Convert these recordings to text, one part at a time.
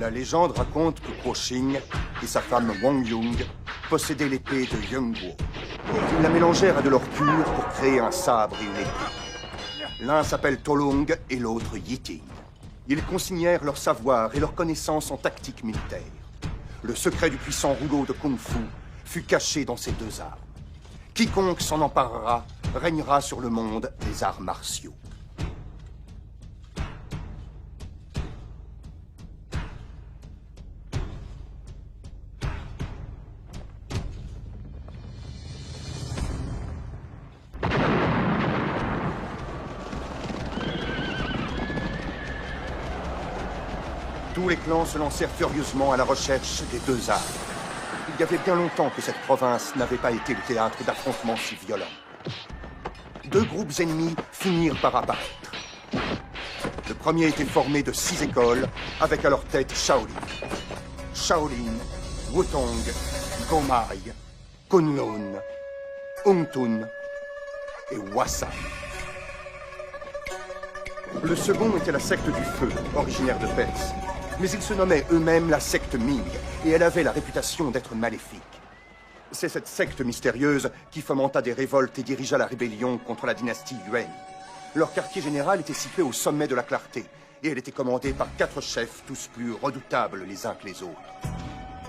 La légende raconte que Guo Xing et sa femme Wang Yung possédaient l'épée de Yongguo. Ils la mélangèrent à de l'or pur pour créer un sabre et une épée. L'un s'appelle Tolong et l'autre Yiting. Ils consignèrent leur savoir et leur connaissance en tactique militaire. Le secret du puissant rouleau de Kung Fu fut caché dans ces deux arts. Quiconque s'en emparera régnera sur le monde des arts martiaux. Tous les clans se lancèrent furieusement à la recherche des deux arts. Il y avait bien longtemps que cette province n'avait pas été le théâtre d'affrontements si violents. Deux groupes ennemis finirent par apparaître. Le premier était formé de 6 écoles, avec à leur tête Shaolin. Shaolin, Wutong, Gomai, Kunlun, Ungtun et Wasan. Le second était la secte du feu, originaire de Perse. Mais ils se nommaient eux-mêmes la secte Ming, et elle avait la réputation d'être maléfique. C'est cette secte mystérieuse qui fomenta des révoltes et dirigea la rébellion contre la dynastie Yuan. Leur quartier général était situé au sommet de la clarté, et elle était commandée par 4 chefs, tous plus redoutables les uns que les autres.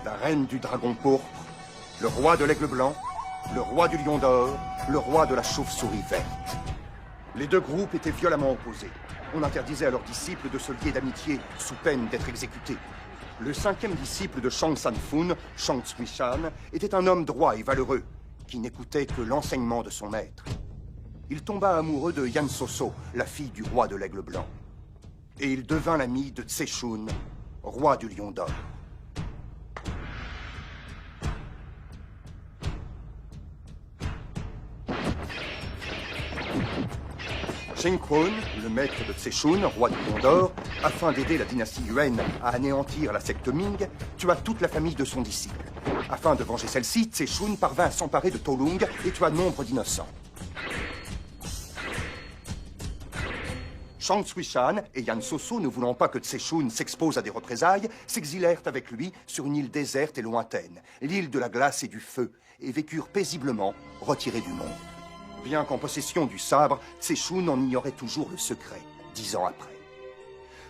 La reine du dragon pourpre, le roi de l'aigle blanc, le roi du lion d'or, le roi de la chauve-souris verte. Les deux groupes étaient violemment opposés. On interdisait à leurs disciples de se lier d'amitié, sous peine d'être exécutés. Le 5e disciple de Shang Sanfun, Shang Tsui-shan, était un homme droit et valeureux, qui n'écoutait que l'enseignement de son maître. Il tomba amoureux de Yan Soso, la fille du roi de l'aigle blanc. Et il devint l'ami de Tse Shun, roi du lion d'or. Shen Kwon, le maître de Tse Shun, roi du lion d'or, afin d'aider la dynastie Yuan à anéantir la secte Ming, tua toute la famille de son disciple. Afin de venger celle-ci, Tse Shun parvint à s'emparer de Tolung et tua nombre d'innocents. Shang Tsui-shan et Yan Soso, ne voulant pas que Tse Shun s'expose à des représailles, s'exilèrent avec lui sur une île déserte et lointaine, l'île de la glace et du feu, et vécurent paisiblement retirés du monde. Bien qu'en possession du sabre, Tse Shun en ignorait toujours le secret, 10 ans après.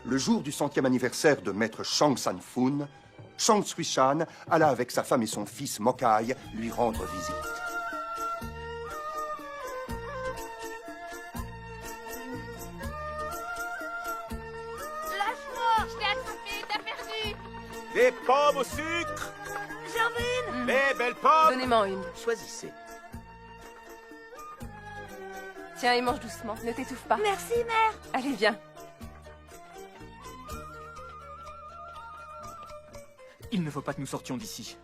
Le jour du 100e anniversaire de maître Shang Sanfun, Shang Tsui-shan alla avec sa femme et son fils Mokai lui rendre visite. Lâche-moi! Je t'ai attrapé, t'as perdu! Des pommes au sucre! J'en veux une! Les belles pommes! Donnez-moi une. Choisissez. Tiens, et mange doucement, ne t'étouffe pas. Merci, mère! Allez, viens. Il ne faut pas que nous sortions d'ici.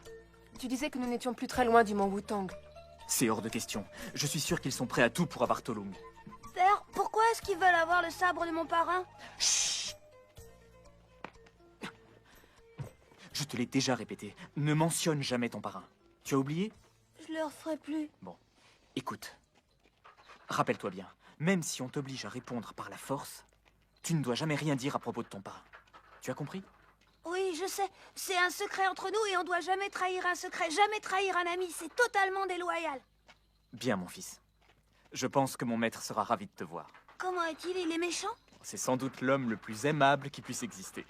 Tu disais que nous n'étions plus très loin du mont Wutong. C'est hors de question. Je suis sûr qu'ils sont prêts à tout pour avoir Tolung. Père, pourquoi est-ce qu'ils veulent avoir le sabre de mon parrain? Chut! Je te l'ai déjà répété. Ne mentionne jamais ton parrain. Tu as oublié? Je le referai plus. Bon, écoute. Rappelle-toi bien, même si on t'oblige à répondre par la force, tu ne dois jamais rien dire à propos de ton parrain. Tu as compris? Oui, je sais. C'est un secret entre nous et on doit jamais trahir un secret, jamais trahir un ami. C'est totalement déloyal. Bien, mon fils. Je pense que mon maître sera ravi de te voir. Comment est-il? Il est méchant? C'est sans doute l'homme le plus aimable qui puisse exister.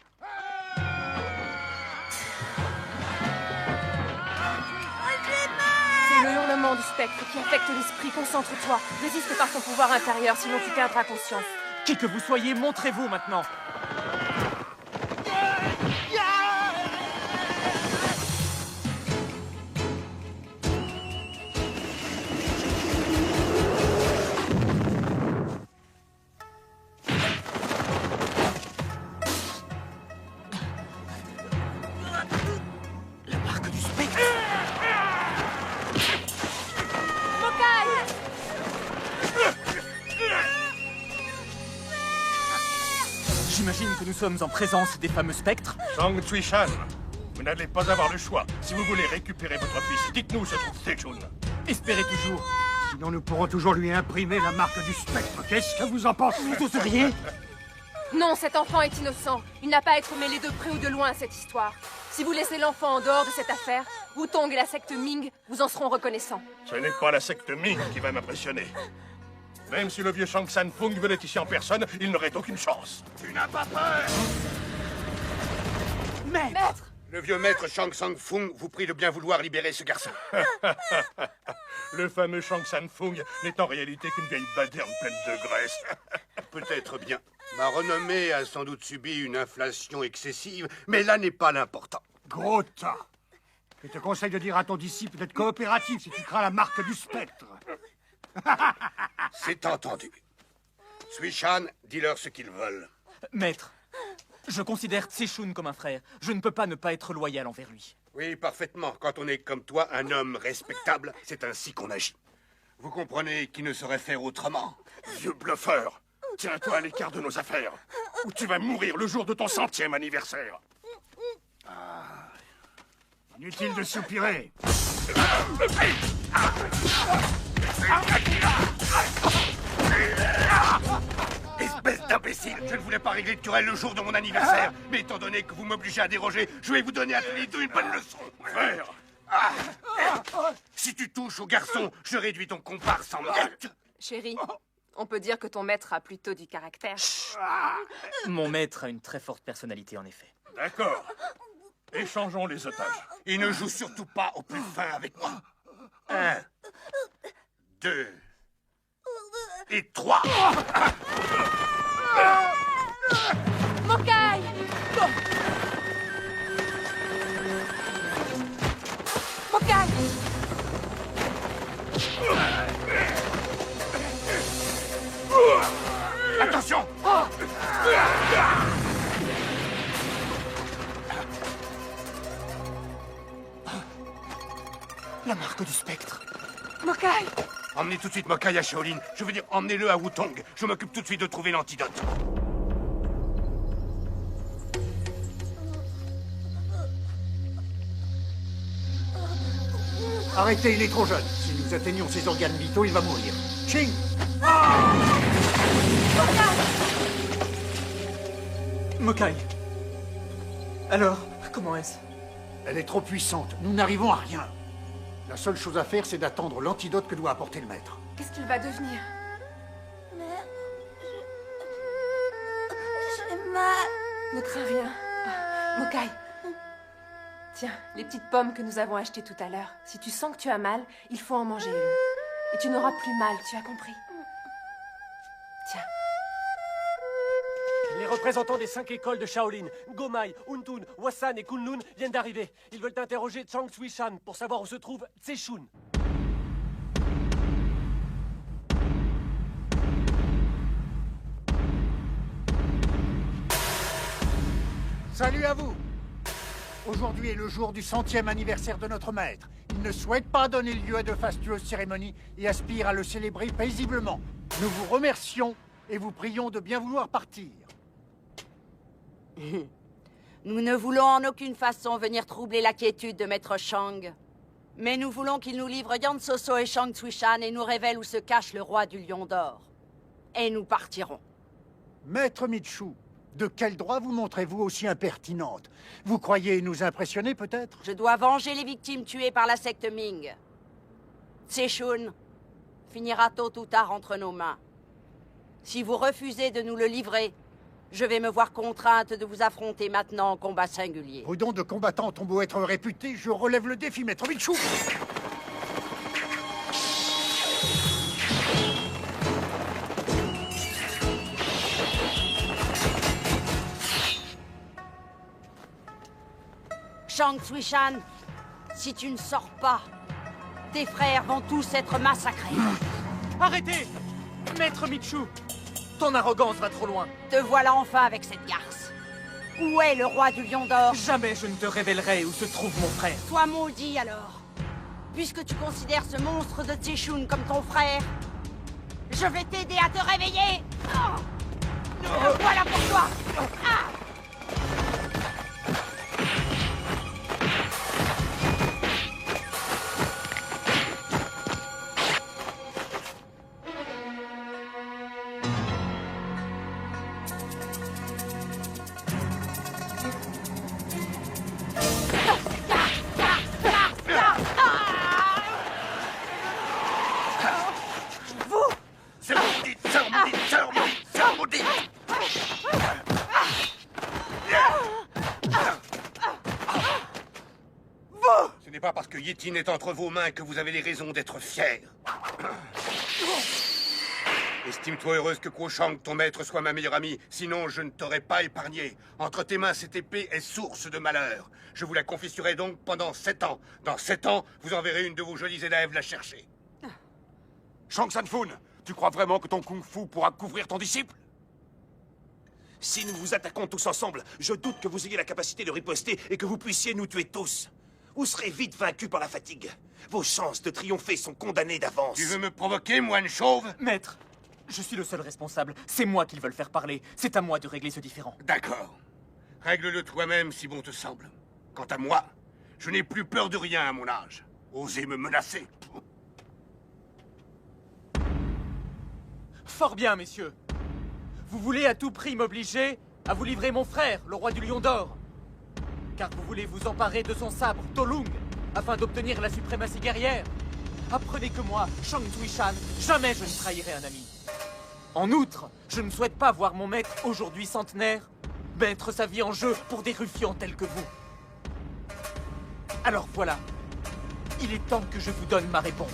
C'est le hurlement du spectre qui affecte l'esprit. Concentre-toi. Résiste par ton pouvoir intérieur, sinon tu perdras conscience. Qui que vous soyez, montrez-vous maintenant! La marque du spectre! J'imagine que nous sommes en présence des fameux spectres. Shang Tsui-shan, vous n'allez pas avoir le choix. Si vous voulez récupérer votre fils, dites-nous où se trouve Tse Shun. Espérez toujours. Sinon, nous pourrons toujours lui imprimer la marque du spectre. Qu'est-ce que vous en pensez? Vous oseriez? Non, cet enfant est innocent. Il n'a pas à être mêlé de près ou de loin à cette histoire. Si vous laissez l'enfant en dehors de cette affaire, Wutong et la secte Ming vous en seront reconnaissants. Ce n'est pas la secte Ming qui va m'impressionner. Même si le vieux Shang San Fung venait ici en personne, il n'aurait aucune chance. Tu n'as pas peur? Maître! Le vieux maître Shang Sang Fung vous prie de bien vouloir libérer ce garçon. Le fameux Shang San Fung n'est en réalité qu'une vieille baderne pleine de graisse. Peut-être bien. Ma renommée a sans doute subi une inflation excessive, mais là n'est pas l'important. Gros tas. Je te conseille de dire à ton disciple d'être coopératif si tu crains la marque du spectre. C'est entendu. Sui-Shan, dis-leur ce qu'ils veulent. Maître, je considère Tse-Shun comme un frère. Je ne peux pas ne pas être loyal envers lui. Oui, parfaitement. Quand on est comme toi, un homme respectable, c'est ainsi qu'on agit. Vous comprenez qu'il ne saurait faire autrement? Vieux bluffeur, tiens-toi à l'écart de nos affaires, ou tu vas mourir le jour de ton 100e anniversaire. Inutile de soupirer. Espèce d'imbécile! Je ne voulais pas régler de querelle le jour de mon anniversaire, mais étant donné que vous m'obligez à déroger, je vais vous donner à tous les deux une bonne leçon. Frère, Si tu touches au garçon, je réduis ton comparse en miettes. Chérie, on peut dire que ton maître a plutôt du caractère. Mon maître a une très forte personnalité, en effet. d'accord. Échangeons les otages. Et ne joue surtout pas au plus fin avec moi. 1, 2 et 3. Mokai! Mokai! Attention! La marque du spectre. Mokai! Emmenez tout de suite Mokai à Shaolin. Je veux dire, emmenez-le à Wutong. Je m'occupe tout de suite de trouver l'antidote. Arrêtez, il est trop jeune. Si nous atteignons ses organes vitaux, il va mourir. Ching! Mokai. Alors, comment est-ce? Elle est trop puissante. Nous n'arrivons à rien. La seule chose à faire, c'est d'attendre l'antidote que doit apporter le maître. Qu'est-ce qu'il va devenir? Mais... J'ai mal. Ne crains rien. Mokai. Tiens, les petites pommes que nous avons achetées tout à l'heure. Si tu sens que tu as mal, il faut en manger une. Et tu n'auras plus mal, tu as compris? Tiens. Les représentants des 5 écoles de Shaolin, Gomai, Untun, Wasan et Kunlun, viennent d'arriver. Ils veulent interroger Chang Sui-Shan pour savoir où se trouve Tse-Shun. Salut à vous! Aujourd'hui est le jour du 100e anniversaire de notre maître. Il ne souhaite pas donner lieu à de fastueuses cérémonies et aspire à le célébrer paisiblement. Nous vous remercions et vous prions de bien vouloir partir. Nous ne voulons en aucune façon venir troubler la quiétude de Maître Shang. Mais nous voulons qu'il nous livre Yan Soso et Shang Sui-Shan et nous révèle où se cache le roi du Lion d'Or. Et nous partirons. Maître Michu, de quel droit vous montrez-vous aussi impertinente? Vous croyez nous impressionner, peut-être? Je dois venger les victimes tuées par la secte Ming. Tse-Shun finira tôt ou tard entre nos mains. Si vous refusez de nous le livrer, je vais me voir contrainte de vous affronter maintenant en combat singulier. Prudent de combattants ont beau être réputés, je relève le défi, Maître Michu. Shang Sui-Shan, si tu ne sors pas, tes frères vont tous être massacrés. Arrêtez! Maître Michu! Ton arrogance va trop loin. Te voilà enfin avec cette garce. Où est le roi du Lion d'Or? Jamais je ne te révélerai où se trouve mon frère. Sois maudit alors. Puisque tu considères ce monstre de Tse-Shun comme ton frère, je vais t'aider à te réveiller. Le voilà pour toi. pas parce que Yétine est entre vos mains que vous avez les raisons d'être fiers. Estime-toi heureuse que Kuo Shang, ton maître, soit ma meilleure amie. Sinon, je ne t'aurais pas épargné. Entre tes mains, cette épée est source de malheur. Je vous la confisquerai donc pendant 7 ans. Dans 7 ans, vous enverrez une de vos jolies élèves la chercher. Shang Sanfun, tu crois vraiment que ton kung-fu pourra couvrir ton disciple? Si nous vous attaquons tous ensemble, je doute que vous ayez la capacité de riposter et que vous puissiez nous tuer tous. Vous serez vite vaincus par la fatigue. Vos chances de triompher sont condamnées d'avance. Tu veux me provoquer, moine chauve? Maître, je suis le seul responsable. C'est moi qu'ils veulent faire parler. C'est à moi de régler ce différend. D'accord. Règle-le toi-même si bon te semble. Quant à moi, je n'ai plus peur de rien à mon âge. Osez me menacer. Fort bien, messieurs. Vous voulez à tout prix m'obliger à vous livrer mon frère, le roi du Lion d'Or. Car vous voulez vous emparer de son sabre, Tolung, afin d'obtenir la suprématie guerrière. Apprenez que moi, Shang Tsui-shan, jamais je ne trahirai un ami. En outre, je ne souhaite pas voir mon maître, aujourd'hui centenaire, mettre sa vie en jeu pour des ruffians tels que vous. Alors voilà, il est temps que je vous donne ma réponse.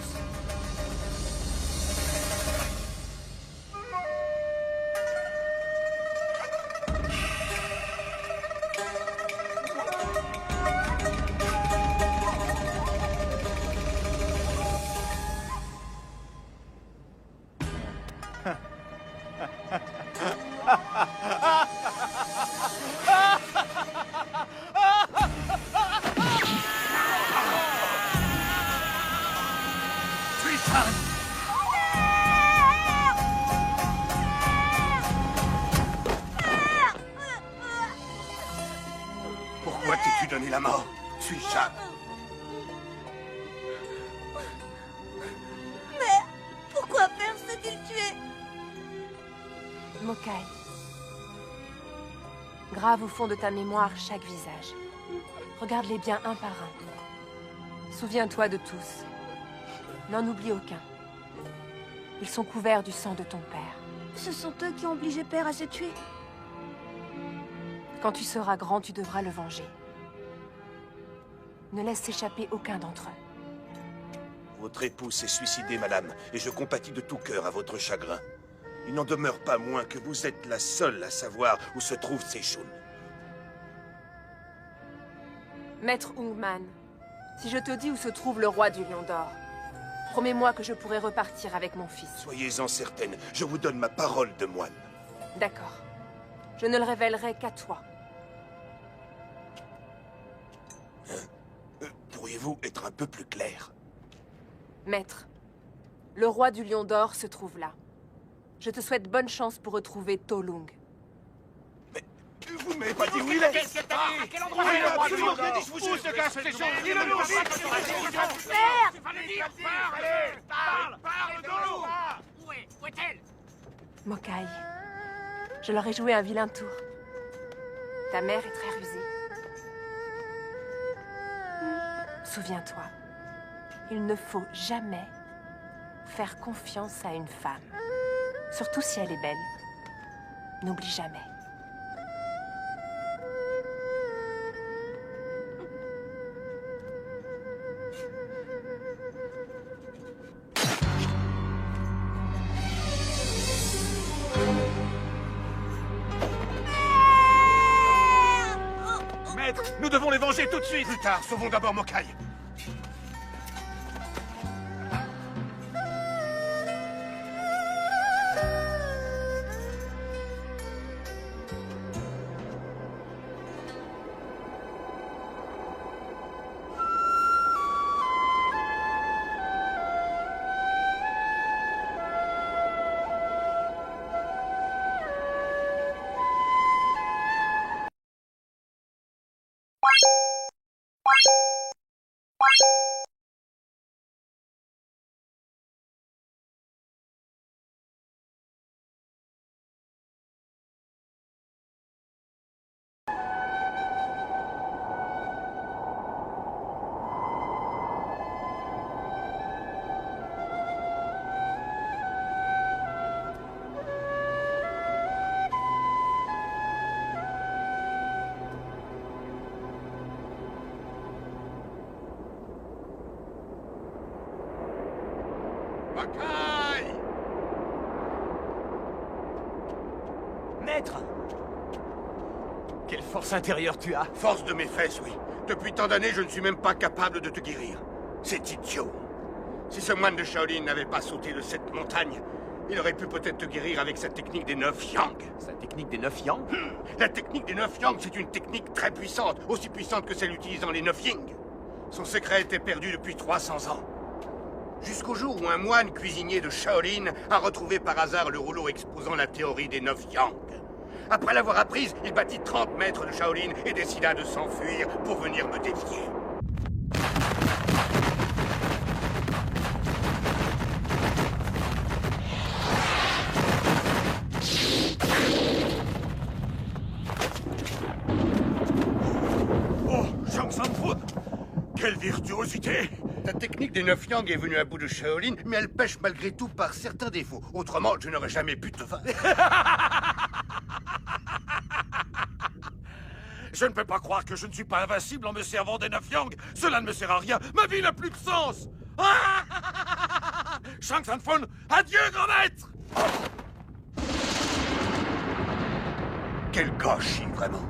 Pourquoi t'es-tu donné la mort, Tsui-chan? Mais pourquoi père s'est-il tué? Mokai. Grave au fond de ta mémoire chaque visage. Regarde-les bien un par un. Souviens-toi de tous. N'en oublie aucun. Ils sont couverts du sang de ton père. Ce sont eux qui ont obligé père à se tuer. Quand tu seras grand, tu devras le venger. Ne laisse s'échapper aucun d'entre eux. Votre époux s'est suicidé, madame, et je compatis de tout cœur à votre chagrin. Il n'en demeure pas moins que vous êtes la seule à savoir où se trouve Sechun. Maître Ungman, si je te dis où se trouve le roi du Lion d'Or, promets-moi que je pourrai repartir avec mon fils. Soyez-en certaine, je vous donne ma parole de moine. D'accord. Je ne le révélerai qu'à toi. Pourriez-vous être un peu plus clair? Maître, le roi du Lion d'Or se trouve là. Je te souhaite bonne chance pour retrouver Tolung. Mais vous ne m'avez pas dit où il est? Qu'est-ce que t'as dit? À quel endroit est le roi du Lion d'Or? Où se cache ces gens? Dis-le-nous vite! Père! Parle d'eau! Où est-elle? Mokai, je leur ai joué un vilain tour. Ta mère est très rusée. Souviens-toi, il ne faut jamais faire confiance à une femme. Surtout si elle est belle. N'oublie jamais. Maître, nous devons les venger tout de suite! Plus tard, sauvons d'abord Mokai. Mokai! Maître! Quelle force intérieure tu as! Force de mes fesses, oui. Depuis tant d'années, je ne suis même pas capable de te guérir. C'est idiot. Si ce moine de Shaolin n'avait pas sauté de cette montagne, il aurait pu peut-être te guérir avec sa technique des 9 yang. Sa technique des 9 yang? La technique des 9 yang, c'est une technique très puissante, aussi puissante que celle utilisant les 9 ying. Son secret était perdu depuis 300 ans. Jusqu'au jour où un moine cuisinier de Shaolin a retrouvé par hasard le rouleau exposant la théorie des 9 yang. Après l'avoir apprise, il battit 30 mètres de Shaolin et décida de s'enfuir pour venir me défier. Oh, Zhang Sanfun! Quelle virtuosité! Ta technique des 9 yang est venue à bout de Shaolin, mais elle pêche malgré tout par certains défauts. Autrement, je n'aurais jamais pu te vaincre. Je ne peux pas croire que je ne suis pas invincible en me servant des 9 yang. Cela ne me sert à rien. Ma vie n'a plus de sens. Zhang Sanfun, adieu, grand maître! Quel gauche, vraiment.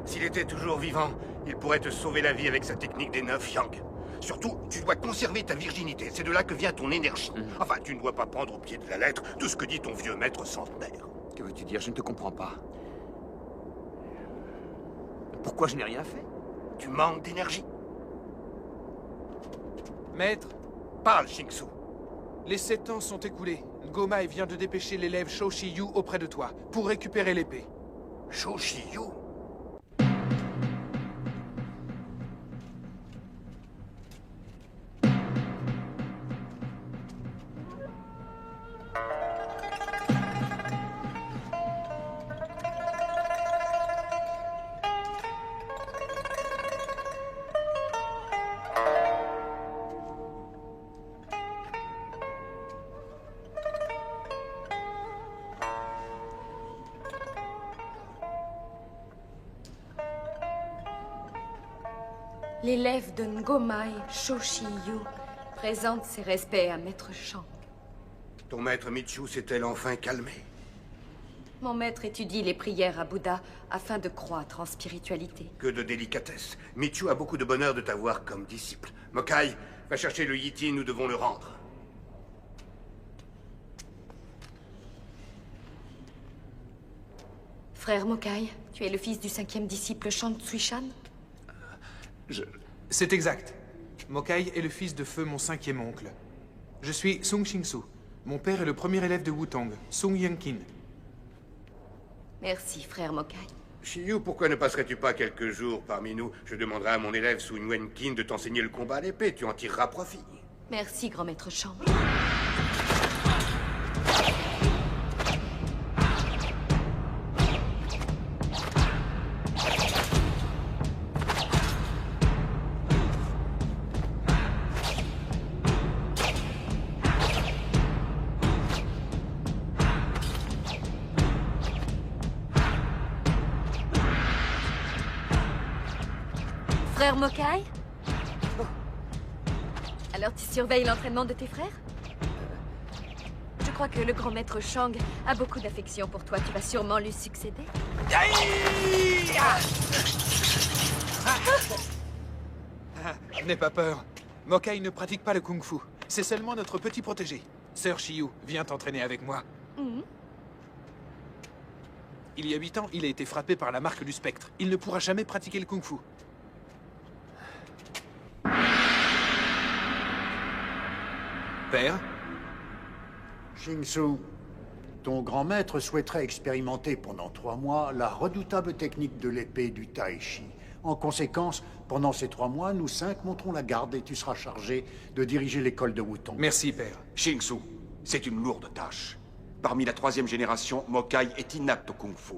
S'il était toujours vivant, il pourrait te sauver la vie avec sa technique des 9 yang. Surtout, tu dois conserver ta virginité. C'est de là que vient ton énergie. Enfin, tu ne dois pas prendre au pied de la lettre tout ce que dit ton vieux maître centenaire. Que veux-tu dire? Je ne te comprends pas. Pourquoi je n'ai rien fait? Tu manques d'énergie. Maître, Parle, Shingsu. les 7 ans sont écoulés. Gomai vient de dépêcher l'élève Shou Shiyu auprès de toi, pour récupérer l'épée. Shou Shiyu? L'élève de Ngomai, Shou Shiyu, présente ses respects à Maître Shang. Ton maître Michu s'est-elle enfin calmé? Mon maître étudie les prières à Bouddha afin de croître en spiritualité. Que de délicatesse. Michu a beaucoup de bonheur de t'avoir comme disciple. Mokai, va chercher le Yiti, nous devons le rendre. Frère Mokai, tu es le fils du 5e disciple Shang Tsui-shan? C'est exact. Mokai est le fils de feu mon 5e oncle. Je suis Sung Shingsu. Mon père est le premier élève de Wutong, Sung Yunkin. Merci, frère Mokai. Shiyu, pourquoi ne passerais-tu pas quelques jours parmi nous? Je demanderai à mon élève Sun Wenkin de t'enseigner le combat à l'épée, tu en tireras profit. Merci, grand maître Shang. Frère Mokai? Alors tu surveilles l'entraînement de tes frères? Je crois que le grand maître Shang a beaucoup d'affection pour toi. Tu vas sûrement lui succéder. N'aie pas peur. Mokai ne pratique pas le kung-fu. C'est seulement notre petit protégé. Sœur Shiyu, viens t'entraîner avec moi. Il y a 8 ans, il a été frappé par la marque du spectre. Il ne pourra jamais pratiquer le kung-fu. Père? Shingsu, ton grand maître souhaiterait expérimenter pendant 3 mois la redoutable technique de l'épée du Tai Chi. En conséquence, pendant ces 3 mois, nous 5 monterons la garde et tu seras chargé de diriger l'école de Wutong. Merci, père. Shingsu, c'est une lourde tâche. Parmi la 3e génération, Mokai est inapte au kung-fu.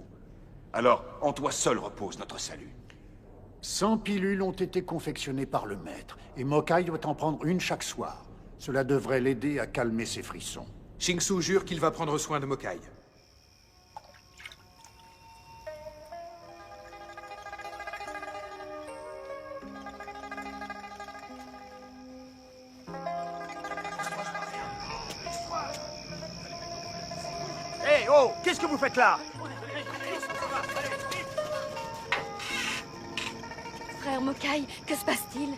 Alors, en toi seul repose notre salut. 100 pilules ont été confectionnées par le maître, et Mokai doit en prendre une chaque soir. Cela devrait l'aider à calmer ses frissons. Shingsu jure qu'il va prendre soin de Mokai. Oh, qu'est-ce que vous faites là? Frère Mokai, que se passe-t-il?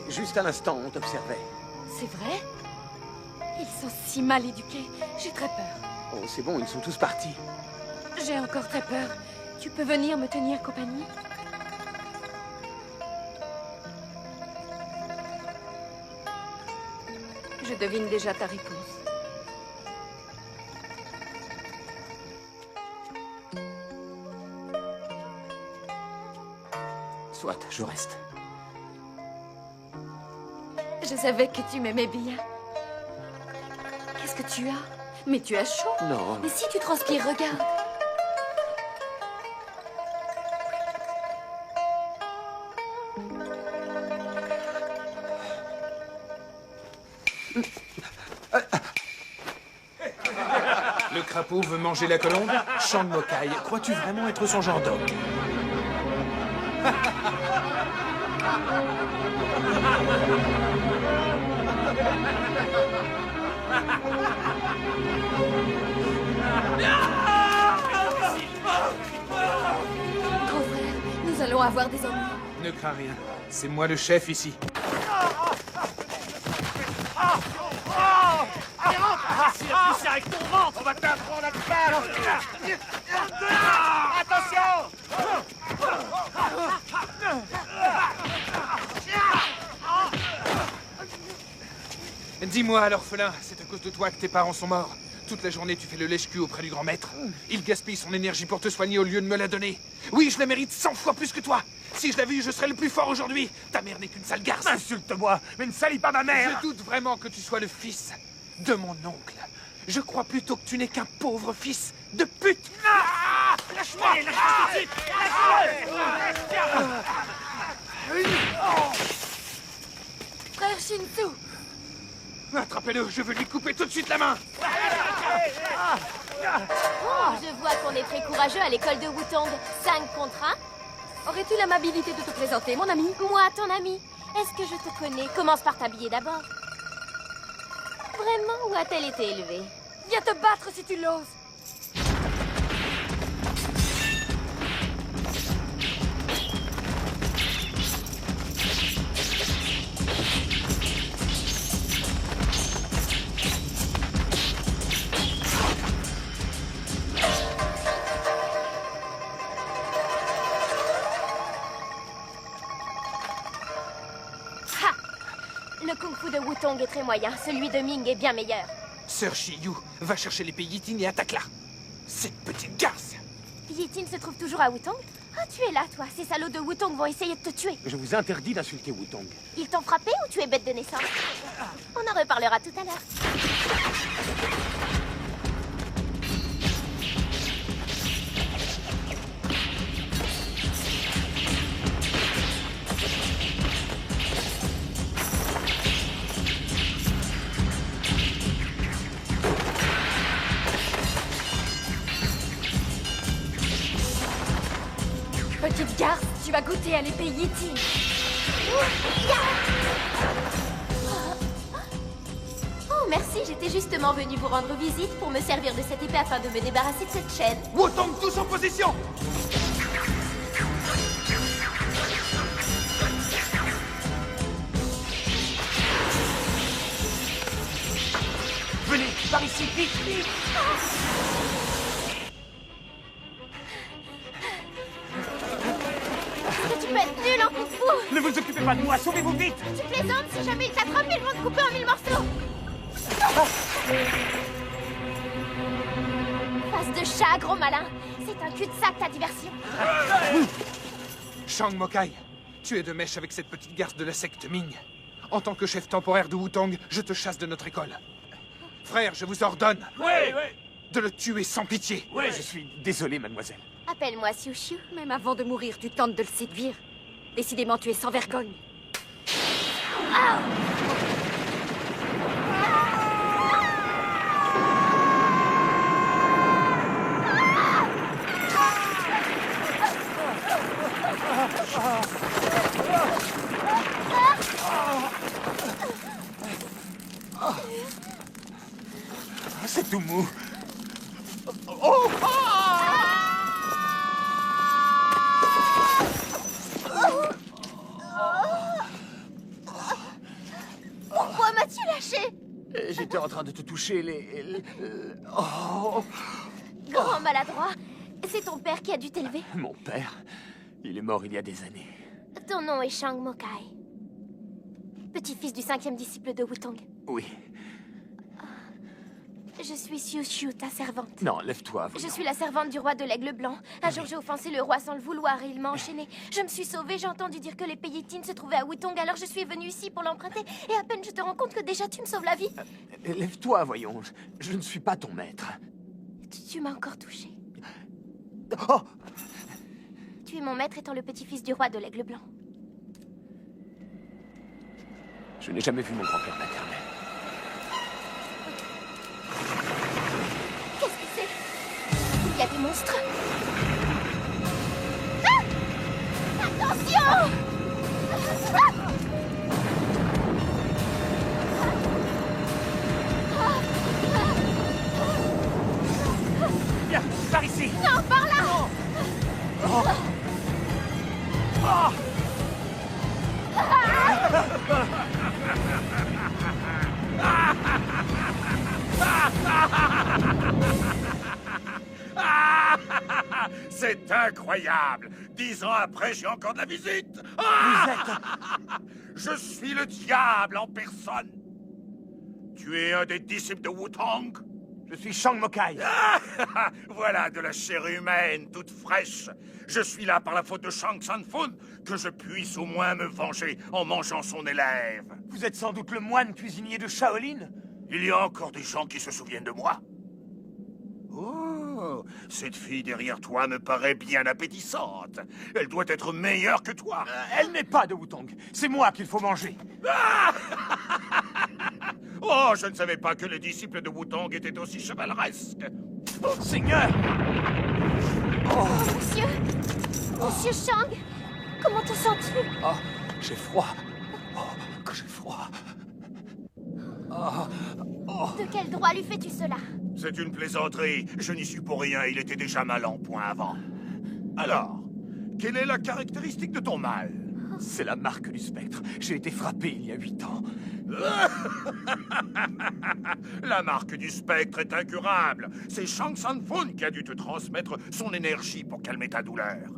Juste à l'instant, on t'observait. C'est vrai? Ils sont si mal éduqués. J'ai très peur. Oh, c'est bon, ils sont tous partis. J'ai encore très peur. Tu peux venir me tenir compagnie? Je devine déjà ta réponse. Soit, je reste. Je savais que tu m'aimais bien. Qu'est-ce que tu as? Mais tu as chaud. Non. Mais si tu transpires, regarde. Le crapaud veut manger la colombe? Shang Mokai, crois-tu vraiment être son genre d'homme? Grand frère, nous allons avoir des ennuis. Ne crains rien. C'est moi le chef ici. Avec ton ventre, on va t'apprendre à te battre. Attention! Dis-moi, l'orphelin, c'est à cause de toi que tes parents sont morts. Toute la journée, tu fais le lèche-cul auprès du grand maître. Il gaspille son énergie pour te soigner au lieu de me la donner. Oui, je la mérite 100 fois plus que toi. Si je l'avais eu, je serais le plus fort aujourd'hui. Ta mère n'est qu'une sale garce. Insulte-moi, mais ne salis pas ma mère. Je doute vraiment que tu sois le fils de mon oncle. Je crois plutôt que tu n'es qu'un pauvre fils de pute. Ah, lâche-moi, lâche-moi tout de suite. Frère Shinsu! Attrapez-le, je veux lui couper tout de suite la main. Oh, je vois qu'on est très courageux à l'école de Wutong. 5 contre 1. Aurais-tu l'amabilité de te présenter, mon ami? Moi, ton ami. Est-ce que je te connais? Commence par t'habiller d'abord. Vraiment, où a-t-elle été élevée? Viens te battre si tu l'oses! Le kung-fu de Wutong est très moyen. Celui de Ming est bien meilleur. Sœur Shiyu, va chercher l'épée Yitin et attaque-la. Cette petite garce. Yitin se trouve toujours à Wutong? Ah, tu es là, toi. Ces salauds de Wutong vont essayer de te tuer. Je vous interdis d'insulter Wutong. Ils t'ont frappé ou tu es bête de naissance? On en reparlera tout à l'heure. Petite garce, tu vas goûter à l'épée Yitin. Oh, merci, j'étais justement venue vous rendre visite pour me servir de cette épée afin de me débarrasser de cette chaîne. Wutong, tous en position! Venez, par ici, vite, vite. Tu peux être nul en kung-fu. Ne vous occupez pas de moi, sauvez-vous vite. Tu plaisantes, si jamais ils t'attrapent, ils vont te couper en 1000 morceaux. Face de chat, gros malin. C'est un cul-de-sac, ta diversion. Shang Mokai, tu es de mèche avec cette petite garce de la secte Ming. En tant que chef temporaire de Wutong, je te chasse de notre école. Frère, je vous ordonne de le tuer sans pitié. Oui, je suis désolé, mademoiselle. Appelle-moi Xiu Xiu. Même avant de mourir, tu tentes de le séduire. Décidément, tu es sans vergogne. C'est tout mou. Oh! Pourquoi m'as-tu lâché? J'étais en train de te toucher Oh! Grand maladroit. C'est ton père qui a dû t'élever. Mon père, il est mort il y a des années. Ton nom est Shang Mokai. Petit-fils du 5e disciple de Wutong. Oui. Je suis Xiu Xiu, ta servante. Non, lève-toi. Je suis la servante du roi de l'Aigle Blanc. Un jour, j'ai offensé le roi sans le vouloir et il m'a enchaîné. Je me suis sauvée, j'ai entendu dire que l'épée Yitine se trouvait à Wutong, alors je suis venue ici pour l'emprunter. Et à peine je te rends compte que déjà tu me sauves la vie. Lève-toi, voyons. Je ne suis pas ton maître. Tu m'as encore touché. Oh! Tu es mon maître étant le petit-fils du roi de l'Aigle Blanc. Je n'ai jamais vu mon grand-père maternel. Qu'est-ce que c'est? Il y a des monstres. Ah! Attention! Viens, par ici! Non, par là! Oh. Oh. C'est incroyable! 10 ans après, j'ai encore de la visite! Je suis le diable en personne! Tu es un des disciples de Wutong? Je suis Shang Mokai. Voilà de la chair humaine, toute fraîche. Je suis là par la faute de Shang Sanfun, que je puisse au moins me venger en mangeant son élève. Vous êtes sans doute le moine cuisinier de Shaolin? Il y a encore des gens qui se souviennent de moi. Oh, cette fille derrière toi me paraît bien appétissante. Elle doit être meilleure que toi. Elle n'est pas de Wutong. C'est moi qu'il faut manger. Oh, je ne savais pas que les disciples de Wutong étaient aussi chevaleresques. Oh, Seigneur! Oh, monsieur! Monsieur Shang! Comment te sens-tu? Oh, j'ai froid. Oh, que j'ai froid. De quel droit lui fais-tu cela? C'est une plaisanterie. Je n'y suis pour rien. Il était déjà mal en point avant. Alors, quelle est la caractéristique de ton mal? C'est la marque du spectre. J'ai été frappé il y a 8 ans. La marque du spectre est incurable. C'est Shang Sanfun qui a dû te transmettre son énergie pour calmer ta douleur.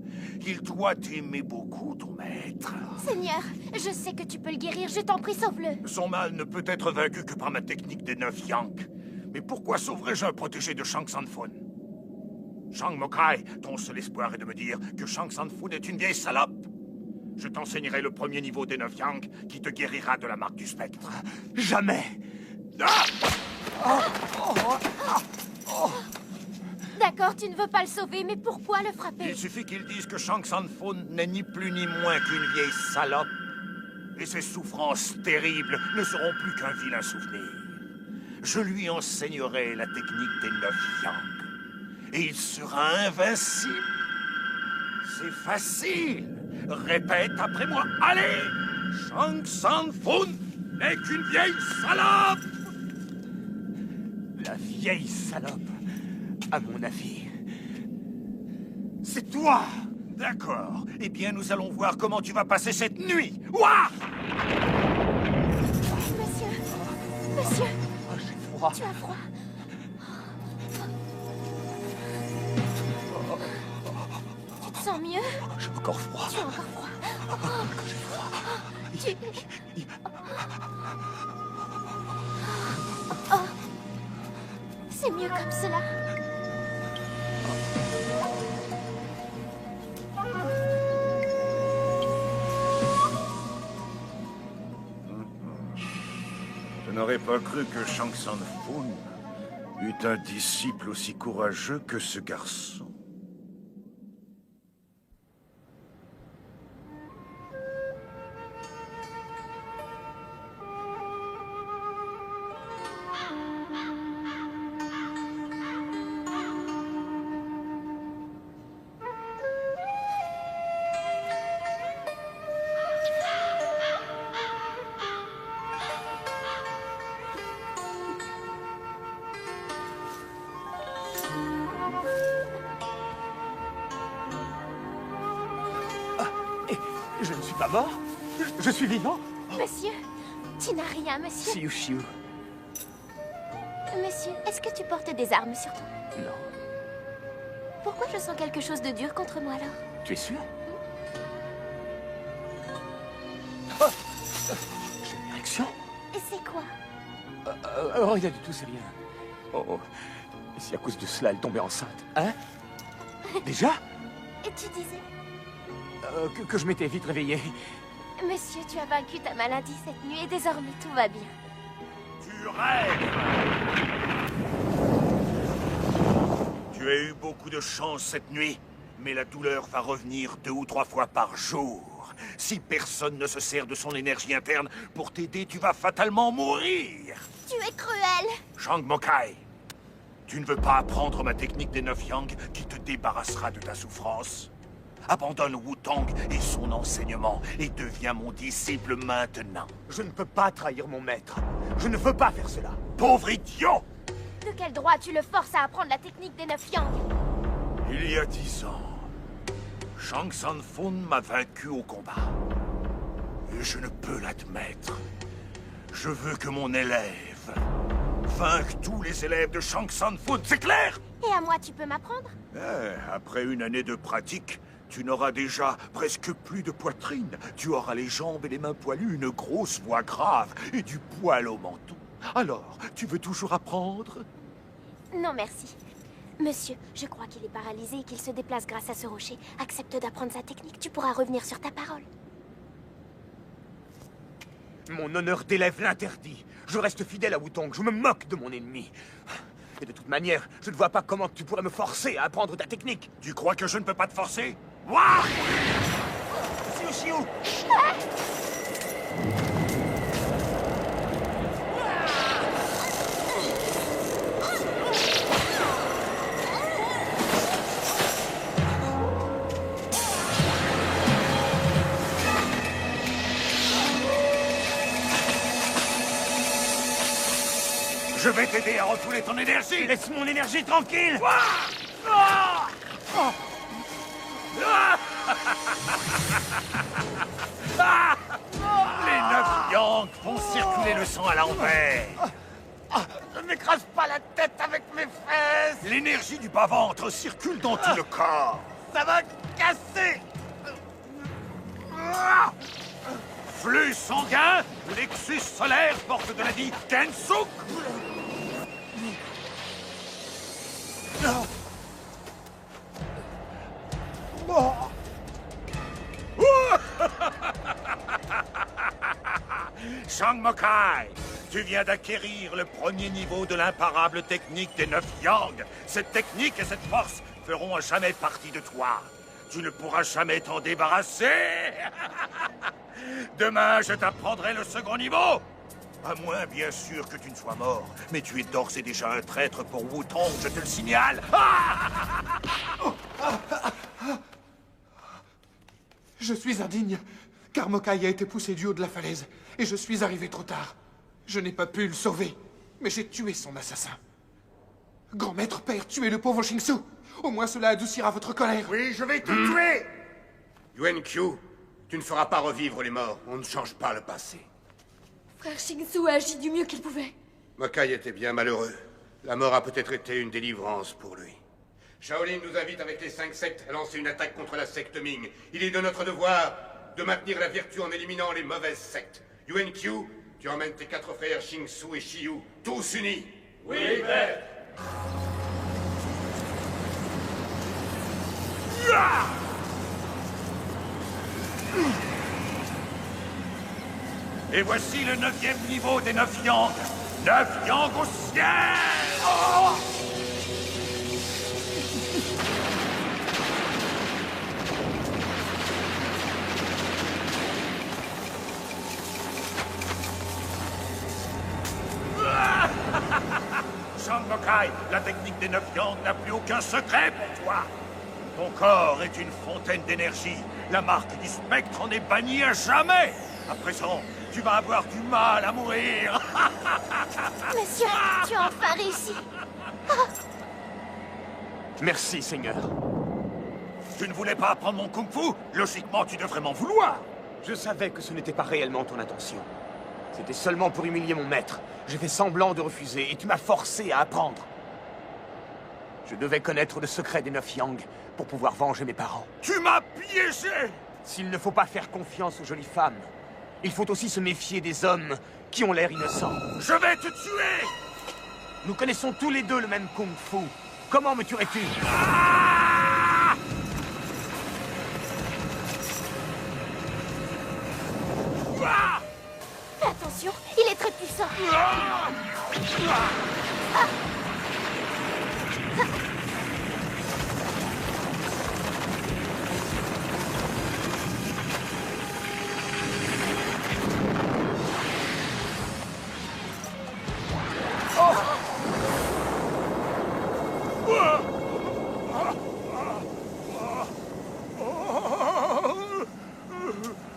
Il doit t'aimer beaucoup, ton maître. Seigneur, je sais que tu peux le guérir. Je t'en prie, sauve-le. Son mal ne peut être vaincu que par ma technique des 9 Yank. Mais pourquoi sauverais-je un protégé de Shang Sanfun? Shang Mokai, ton seul espoir est de me dire que Shang Sanfun est une vieille salope. Je t'enseignerai le premier niveau des 9 Yank qui te guérira de la marque du spectre. Jamais! D'accord, tu ne veux pas le sauver, mais pourquoi le frapper? Il suffit qu'ils disent que Shang Sanfun n'est ni plus ni moins qu'une vieille salope. Et ses souffrances terribles ne seront plus qu'un vilain souvenir. Je lui enseignerai la technique des 9 Yank. Et il sera invincible. C'est facile. Répète après moi. Allez! Shang Sanfun n'est qu'une vieille salope! La vieille salope, à mon avis, c'est toi! D'accord. Eh bien, nous allons voir comment tu vas passer cette nuit. Ouah! Monsieur! J'ai froid. Tu as froid? Tu te sens mieux? J'ai encore froid. Tu as encore froid? J'ai froid. Oh. C'est mieux comme cela. Je n'aurais pas cru que Shang Sanfun eût un disciple aussi courageux que ce garçon. Je ne suis pas mort. Je suis vivant. Monsieur, tu n'as rien, monsieur. Chiou chiou. Monsieur, est-ce que tu portes des armes sur toi? Non. Pourquoi je sens quelque chose de dur contre moi alors? Tu es sûr? J'ai une érection. Et c'est quoi? Rien du tout, c'est rien. Oh. Et si à cause de cela, elle tombait enceinte? Hein? Déjà? Et tu disais? Que je m'étais vite réveillé. Monsieur, tu as vaincu ta maladie cette nuit et désormais tout va bien. Tu rêves! Tu as eu beaucoup de chance cette nuit, mais la douleur va revenir 2 ou 3 fois par jour. Si personne ne se sert de son énergie interne pour t'aider, tu vas fatalement mourir! Tu es cruel! Shang Mokai, tu ne veux pas apprendre ma technique des 9 Yang qui te débarrassera de ta souffrance? Abandonne Wu-Tang et son enseignement et deviens mon disciple maintenant. Je ne peux pas trahir mon maître. Je ne veux pas faire cela. Pauvre idiot! De quel droit tu le forces à apprendre la technique des 9 Yang? Il y a 10 ans, Shang Tsung Fun m'a vaincu au combat. Et je ne peux l'admettre. Je veux que mon élève vainque tous les élèves de Shang Tsung Fun, c'est clair? Et à moi, tu peux m'apprendre? Après une année de pratique, tu n'auras déjà presque plus de poitrine. Tu auras les jambes et les mains poilues, une grosse voix grave et du poil au menton. Alors, tu veux toujours apprendre? Non, merci. Monsieur, je crois qu'il est paralysé et qu'il se déplace grâce à ce rocher. Accepte d'apprendre sa technique, tu pourras revenir sur ta parole. Mon honneur d'élève l'interdit. Je reste fidèle à Wu-Tang, je me moque de mon ennemi. Et de toute manière, je ne vois pas comment tu pourrais me forcer à apprendre ta technique. Tu crois que je ne peux pas te forcer? Waouh! Chiou chiou! Je vais t'aider à refouler ton énergie! Laisse mon énergie tranquille! Les 9 Yang font circuler le sang à l'envers. Ne m'écrase pas la tête avec mes fesses! L'énergie du bas-ventre circule dans tout le corps. Ça va casser! Flux sanguin, plexus solaire, porte de la vie, Tensuk. Shang Mokai, tu viens d'acquérir le premier niveau de l'imparable technique des 9 Yang. Cette technique et cette force feront à jamais partie de toi. Tu ne pourras jamais t'en débarrasser. Demain, je t'apprendrai le second niveau. À moins, bien sûr, que tu ne sois mort. Mais tu es d'ores et déjà un traître pour Wu-Tang, je te le signale. Je suis indigne, car Mokai a été poussé du haut de la falaise, et je suis arrivé trop tard. Je n'ai pas pu le sauver, mais j'ai tué son assassin. Grand maître, père, tuez le pauvre Shingsu. Au moins cela adoucira votre colère. Oui, je vais te tuer! Yuan Qiu, tu ne feras pas revivre les morts. On ne change pas le passé. Frère Shingsu a agi du mieux qu'il pouvait. Mokai était bien malheureux. La mort a peut-être été une délivrance pour lui. Shaolin nous invite avec les 5 sectes à lancer une attaque contre la secte Ming. Il est de notre devoir de maintenir la vertu en éliminant les mauvaises sectes. Yuan Qiu, tu emmènes tes 4 frères Shingsu et Shiyu, tous unis. Oui, maître. Et voici le 9e niveau des 9 Yang. 9 Yang au ciel! Oh! Shang Mokai, la technique des 9 Yang n'a plus aucun secret pour toi. Ton corps est une fontaine d'énergie. La marque du spectre en est bannie à jamais. À présent, tu vas avoir du mal à mourir. Monsieur, tu as enfin réussi. Merci, Seigneur. Tu ne voulais pas apprendre mon kung-fu? Logiquement, tu devrais m'en vouloir. Je savais que ce n'était pas réellement ton intention. C'était seulement pour humilier mon maître. J'ai fait semblant de refuser et tu m'as forcé à apprendre. Je devais connaître le secret des 9 Yang pour pouvoir venger mes parents. Tu m'as piégé! S'il ne faut pas faire confiance aux jolies femmes, il faut aussi se méfier des hommes qui ont l'air innocents. Je vais te tuer! Nous connaissons tous les deux le même Kung Fu. Comment me tuerais-tu? Fais attention, il est très puissant.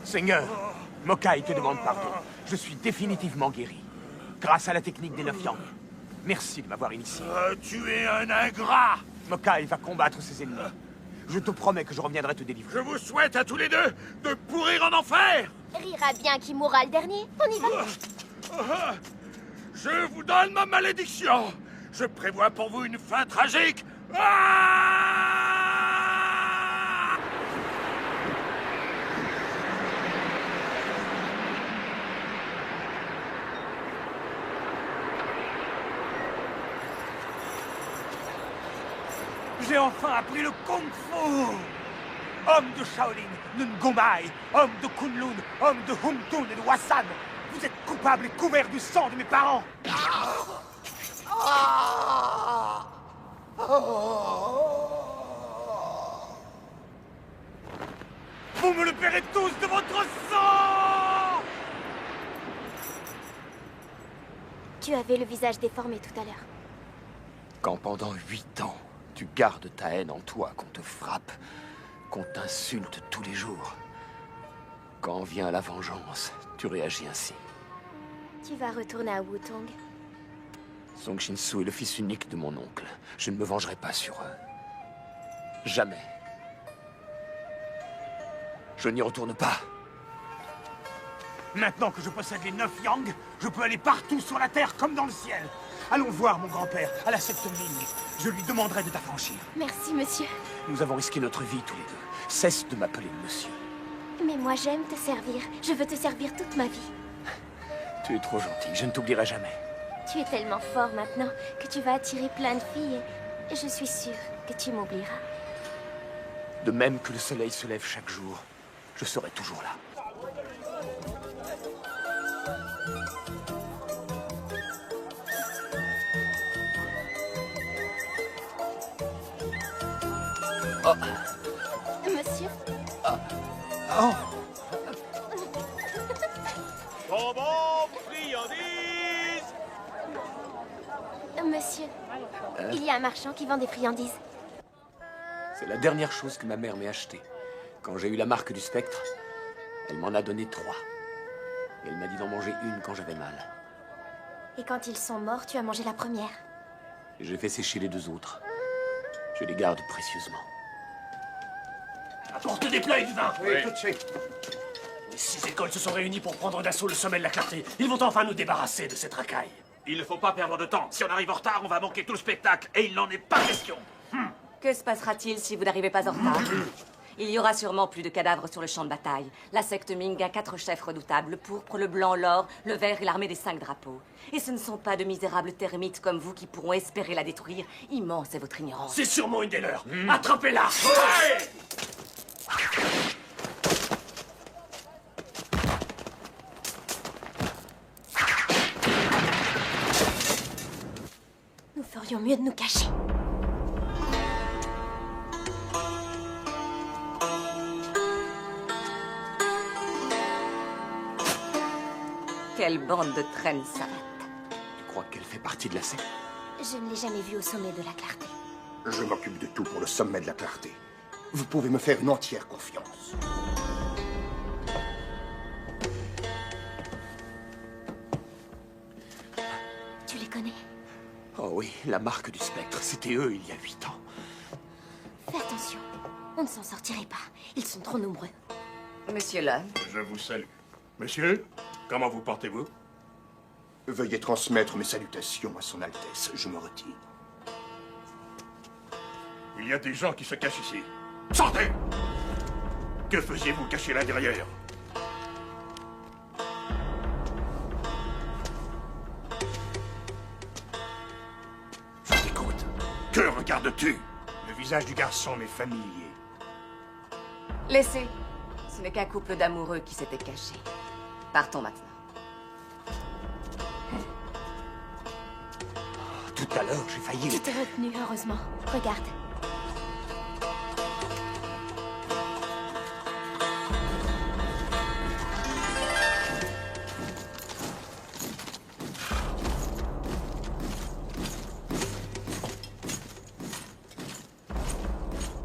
Seigneur, Mokai te demande pardon. Je suis définitivement guéri. Grâce à la technique des 9 Yang. Merci de m'avoir initié. Tu es un ingrat! Mokai va combattre ses ennemis. Je te promets que je reviendrai te délivrer. Je vous souhaite à tous les deux de pourrir en enfer! Rira bien qui mourra le dernier. On y va. Je vous donne ma malédiction! Je prévois pour vous une fin tragique! J'ai enfin appris le Kung Fu! Homme de Shaolin, de Ngomai, homme de Kunlun, homme de Humtun et de Wassan, vous êtes coupables et couverts du sang de mes parents! Vous me le paierez tous de votre sang! Tu avais le visage déformé tout à l'heure. Quand pendant 8 ans, tu gardes ta haine en toi, qu'on te frappe, qu'on t'insulte tous les jours. Quand vient la vengeance, tu réagis ainsi. Tu vas retourner à Wutong. Song Shin-Su est le fils unique de mon oncle. Je ne me vengerai pas sur eux. Jamais. Je n'y retourne pas. Maintenant que je possède les 9 Yang, je peux aller partout sur la terre comme dans le ciel. Allons voir mon grand-père à la secte Ming. Je lui demanderai de t'affranchir. Merci, monsieur. Nous avons risqué notre vie tous les deux. Cesse de m'appeler monsieur. Mais moi, j'aime te servir. Je veux te servir toute ma vie. Tu es trop gentil, je ne t'oublierai jamais. Tu es tellement fort maintenant que tu vas attirer plein de filles et je suis sûre que tu m'oublieras. De même que le soleil se lève chaque jour, je serai toujours là. Oh. Monsieur. Oh. Bonbon, friandises. Monsieur, il y a un marchand qui vend des friandises. C'est la dernière chose que ma mère m'ait achetée. Quand j'ai eu la marque du spectre, elle m'en a donné 3. Et elle m'a dit d'en manger une quand j'avais mal. Et quand ils sont morts, tu as mangé la première. J'ai fait sécher les 2 autres. Je les garde précieusement. Apporte des plats et du vin. Oui, tout de suite. Les 6 écoles se sont réunies pour prendre d'assaut le sommet de la Clarté. Ils vont enfin nous débarrasser de cette racaille. Il ne faut pas perdre de temps. Si on arrive en retard, on va manquer tout le spectacle. Et il n'en est pas question. Que se passera-t-il si vous n'arrivez pas en retard? Il y aura sûrement plus de cadavres sur le champ de bataille. La secte Ming a 4 chefs redoutables, le pourpre, le blanc, l'or, le vert et l'armée des 5 drapeaux. Et ce ne sont pas de misérables termites comme vous qui pourront espérer la détruire. Immense est votre ignorance. C'est sûrement une des leurs. Attrapez-la. Nous ferions mieux de nous cacher. Quelle bande de traînes savates. Tu crois qu'elle fait partie de la secte? Je ne l'ai jamais vue au sommet de la Clarté. Je m'occupe de tout pour le sommet de la Clarté. Vous pouvez me faire une entière confiance. Tu les connais? Oh oui, la marque du spectre, c'était eux il y a 8 ans. Fais attention. On ne s'en sortirait pas. Ils sont trop nombreux. Monsieur Lund. Je vous salue. Monsieur, comment vous portez-vous? Veuillez transmettre mes salutations à son Altesse. Je me retire. Il y a des gens qui se cachent ici. Sortez! Que faisiez-vous caché là derrière? Je t'écoute. Que regardes-tu? Le visage du garçon m'est familier. Laissez. Ce n'est qu'un couple d'amoureux qui s'était caché. Partons maintenant. Tout à l'heure, j'ai failli... Tu t'es retenu, heureusement. Regarde.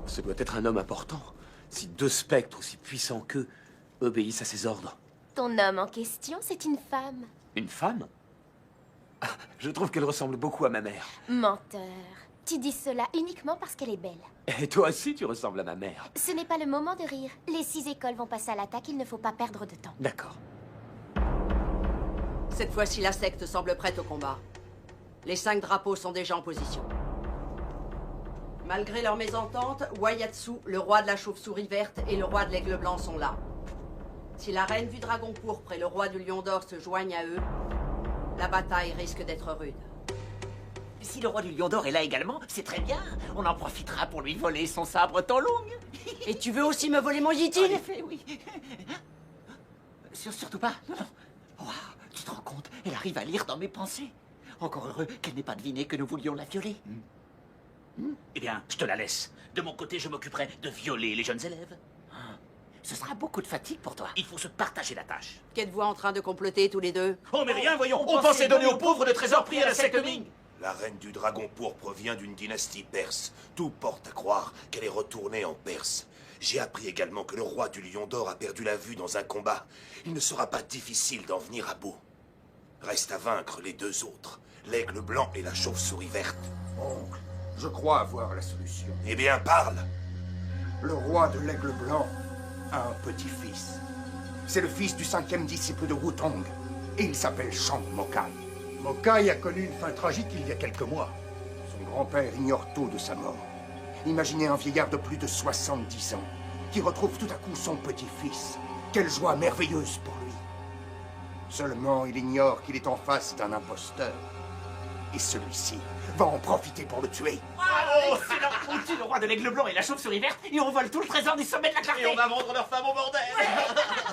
Ce doit être un homme important. Si 2 spectres aussi puissants qu'eux obéissent à ses ordres. Ton homme en question, c'est une femme. Une femme? Ah, je trouve qu'elle ressemble beaucoup à ma mère. Menteur. Tu dis cela uniquement parce qu'elle est belle. Et toi aussi, tu ressembles à ma mère. Ce n'est pas le moment de rire. Les 6 écoles vont passer à l'attaque, il ne faut pas perdre de temps. D'accord. Cette fois-ci, la secte semble prête au combat. Les 5 drapeaux sont déjà en position. Malgré leur mésentente, Waiatsu, le roi de la chauve-souris verte, et le roi de l'aigle blanc sont là. Si la reine du dragon pourpre et le roi du lion d'or se joignent à eux, la bataille risque d'être rude. Si le roi du lion d'or est là également, c'est très bien. On en profitera pour lui voler son sabre Tolung. Et tu veux aussi me voler mon Yitin? En effet, oui. Surtout pas. Non, non. Wow, tu te rends compte? Elle arrive à lire dans mes pensées. Encore heureux qu'elle n'ait pas deviné que nous voulions la violer. Eh bien, je te la laisse. De mon côté, je m'occuperai de violer les jeunes élèves. Ce sera beaucoup de fatigue pour toi. Il faut se partager la tâche. Qu'êtes-vous en train de comploter tous les deux? Oh, mais rien, voyons. On pensait donner aux pauvres de trésors pris à la secte Ming. La reine du dragon pourpre vient d'une dynastie perse. Tout porte à croire qu'elle est retournée en Perse. J'ai appris également que le roi du lion d'or a perdu la vue dans un combat. Il ne sera pas difficile d'en venir à bout. Reste à vaincre les 2 autres, l'aigle blanc et la chauve-souris verte. Oncle, je crois avoir la solution. Eh bien, parle. Le roi de l'aigle blanc a un petit-fils. C'est le fils du 5e disciple de Wutong. Et il s'appelle Shang Mokai. Mokai a connu une fin tragique il y a quelques mois. Son grand-père ignore tôt de sa mort. Imaginez un vieillard de plus de 70 ans qui retrouve tout à coup son petit-fils. Quelle joie merveilleuse pour lui. Seulement, il ignore qu'il est en face d'un imposteur. Et celui-ci va en profiter pour le tuer. Bravo! Excellent! On tue le roi de l'aigle blanc et la chauve-souris verte et on vole tout le trésor du sommet de la clarté. Et on va vendre leurs femmes au bordel.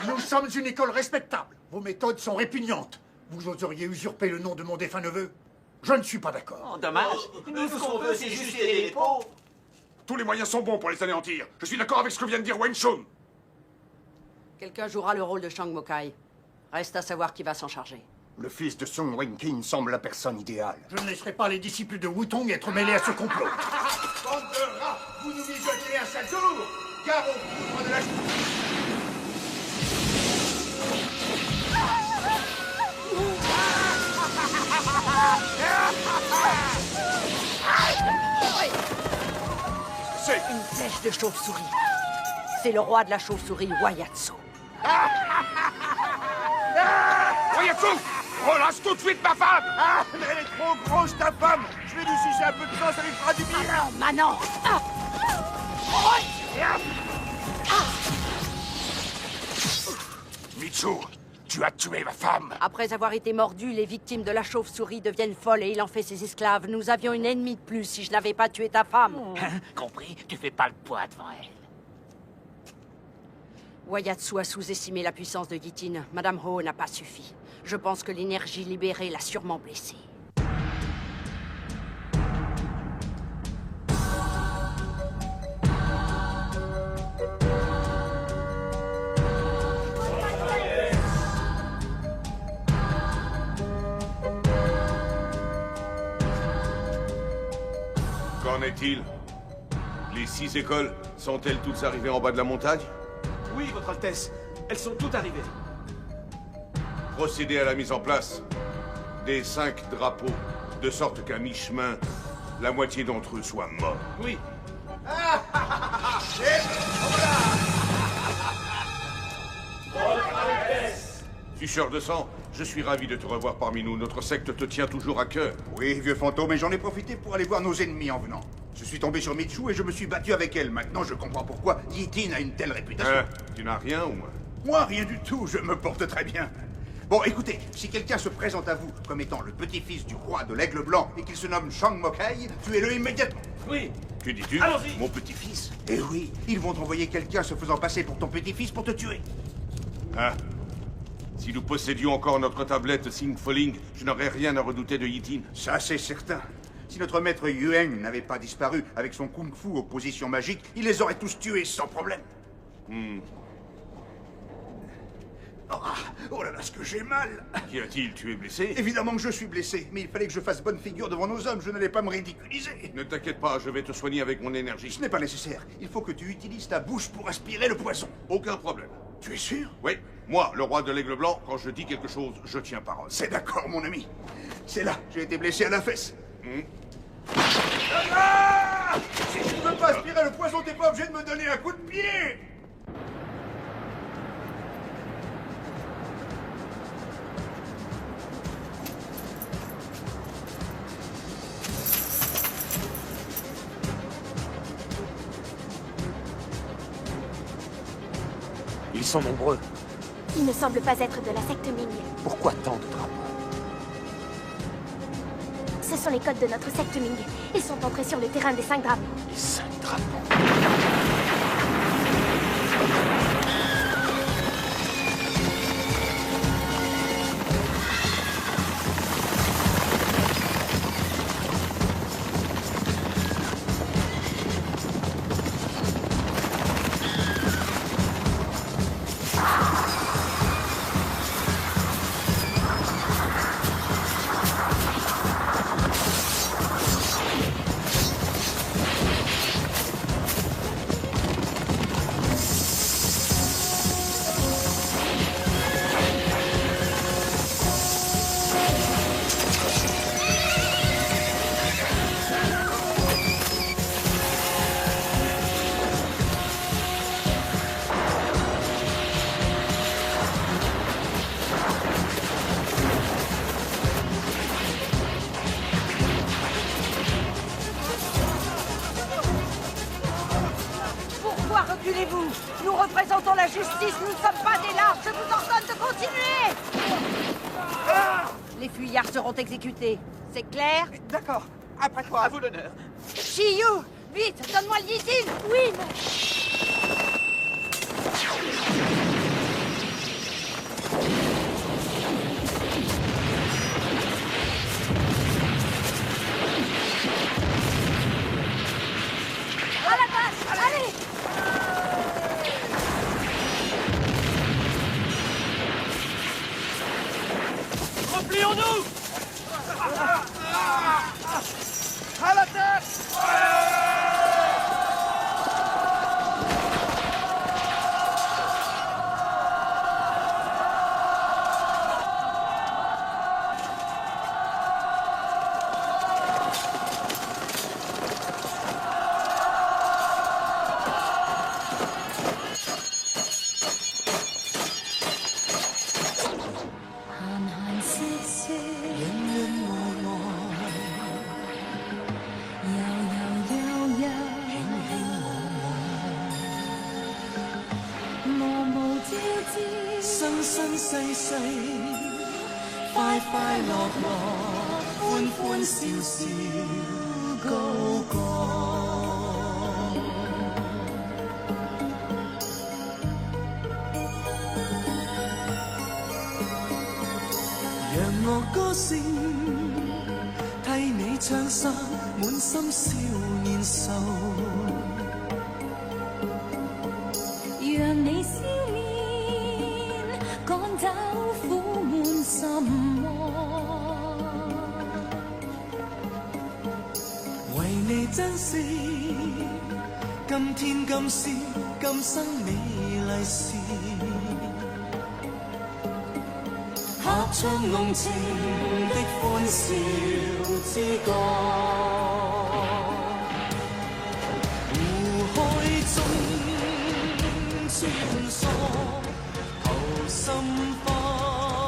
Nous sommes une école respectable. Vos méthodes sont répugnantes. Vous oseriez usurper le nom de mon défunt neveu? Je ne suis pas d'accord. Oh, dommage. Nous, ce qu'on veut, c'est juste aider les pauvres. Tous les moyens sont bons pour les anéantir. Je suis d'accord avec ce que vient de dire Wen Chun. Quelqu'un jouera le rôle de Shang Mokai. Reste à savoir qui va s'en charger. Le fils de Song Wenqin semble la personne idéale. Je ne laisserai pas les disciples de Wutong être mêlés à ce complot. Bande de rats, vous nous mijotez un sale tour, car on couvre de la... C'est une flèche de chauve-souris. C'est le roi de la chauve-souris, Waiatsu. Waiatsu, relâche tout de suite ma femme. Ah, mais elle est trop grosse, ta femme. Je vais lui sucer un peu de sang, ça lui fera du bien. Manon. Mitsu, tu as tué ma femme. Après avoir été mordu, les victimes de la chauve-souris deviennent folles et il en fait ses esclaves. Nous avions une ennemie de plus si je n'avais pas tué ta femme. Compris? Tu fais pas le poids devant elle. Waiatsu a sous-estimé la puissance de Yitin. Madame Ho n'a pas suffi. Je pense que l'énergie libérée l'a sûrement blessée. Qu'en est-il? Les 6 écoles sont-elles toutes arrivées en bas de la montagne? Oui, Votre Altesse. Elles sont toutes arrivées. Procédez à la mise en place des 5 drapeaux, de sorte qu'à mi-chemin, la moitié d'entre eux soient morts. Oui. Suceur de sang, je suis ravi de te revoir parmi nous. Notre secte te tient toujours à cœur. Oui, vieux fantôme, et j'en ai profité pour aller voir nos ennemis en venant. Je suis tombé sur Michou et je me suis battu avec elle. Maintenant, je comprends pourquoi Yitin a une telle réputation. Tu n'as rien, ou moins? Moi, rien du tout, je me porte très bien. Bon, écoutez, si quelqu'un se présente à vous comme étant le petit-fils du roi de l'Aigle Blanc et qu'il se nomme Shang Mokai, tuez-le immédiatement. Oui. Que dis-tu? Allons-y. Mon petit-fils? Eh oui, ils vont t'envoyer quelqu'un se faisant passer pour ton petit-fils pour te tuer. Ah. Si nous possédions encore notre tablette Sing Falling, je n'aurais rien à redouter de Yitin. Ça, c'est certain. Si notre maître Yueng n'avait pas disparu avec son kung-fu aux positions magiques, il les aurait tous tués sans problème. Oh là là, ce que j'ai mal! Qu'y a-t-il? Tu es blessé? Évidemment que je suis blessé, mais il fallait que je fasse bonne figure devant nos hommes, je n'allais pas me ridiculiser. Ne t'inquiète pas, je vais te soigner avec mon énergie. Ce n'est pas nécessaire, il faut que tu utilises ta bouche pour aspirer le poison. Aucun problème. Tu es sûr? Oui, moi, le roi de l'Aigle Blanc, quand je dis quelque chose, je tiens parole. C'est d'accord, mon ami. C'est là, j'ai été blessé à la fesse. Si tu ne veux pas aspirer le poison, t'es pas obligé de me donner un coup de pied! Ils sont nombreux. Il ne semble pas être de la secte Ming. Pourquoi tant de drapeaux? Ce sont les codes de notre secte Ming. Ils sont entrés sur le terrain des 5 drapeaux. Les 5 drapeaux. Reculez-vous! Nous représentons la justice, nous ne sommes pas des larves, je vous ordonne de continuer! Les fuyards seront exécutés, c'est clair? D'accord. Après toi, à vous l'honneur. Shiyu! Vite, donne-moi le Yitin! Oui, mais... À la base! Allez! Replions-nous! À l'attaque!生生世世，快快樂樂，歡歡笑笑，高歌。讓我歌聲替你唱散滿心少年愁，讓你消面趕走苦悶心魔，為你珍惜今天今時今生美麗事，合唱濃情的歡笑之歌，湖海中穿梭，投心花。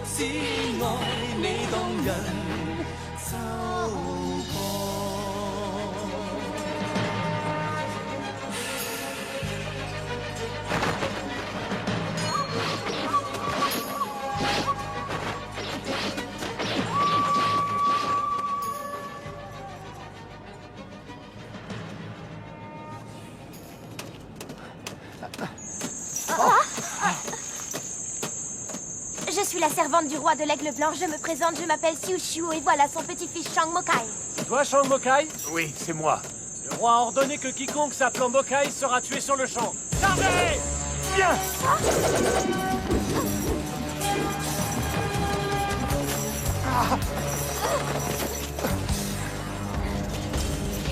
是愛你動人秋波。Je suis la servante du roi de l'Aigle Blanc. Je me présente, je m'appelle Xiu Xiu et voilà son petit-fils Shang Mokai. Toi, Shang Mokai? Oui, c'est moi. Le roi a ordonné que quiconque s'appelant Mokai sera tué sur le champ. Chargez! Viens!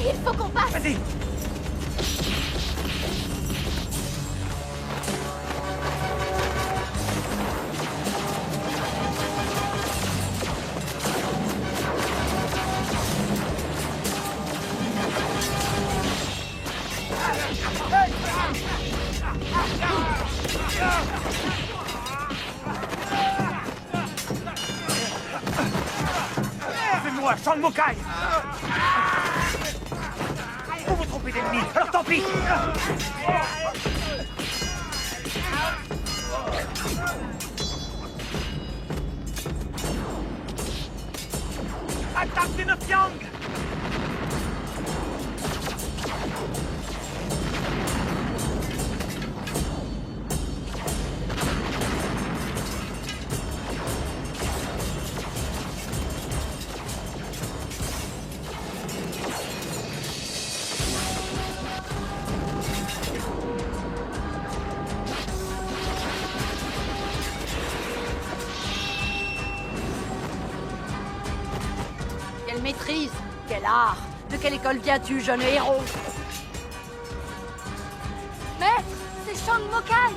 Il faut qu'on passe. Vas-y. C'est moi, Shang Mokai. Vous vous trompez d'ennemi, alors tant pis. Attaque des Nofiang. Quelle maîtrise, quel art. De quelle école viens-tu, jeune héros? Maître, c'est Shang Mokai.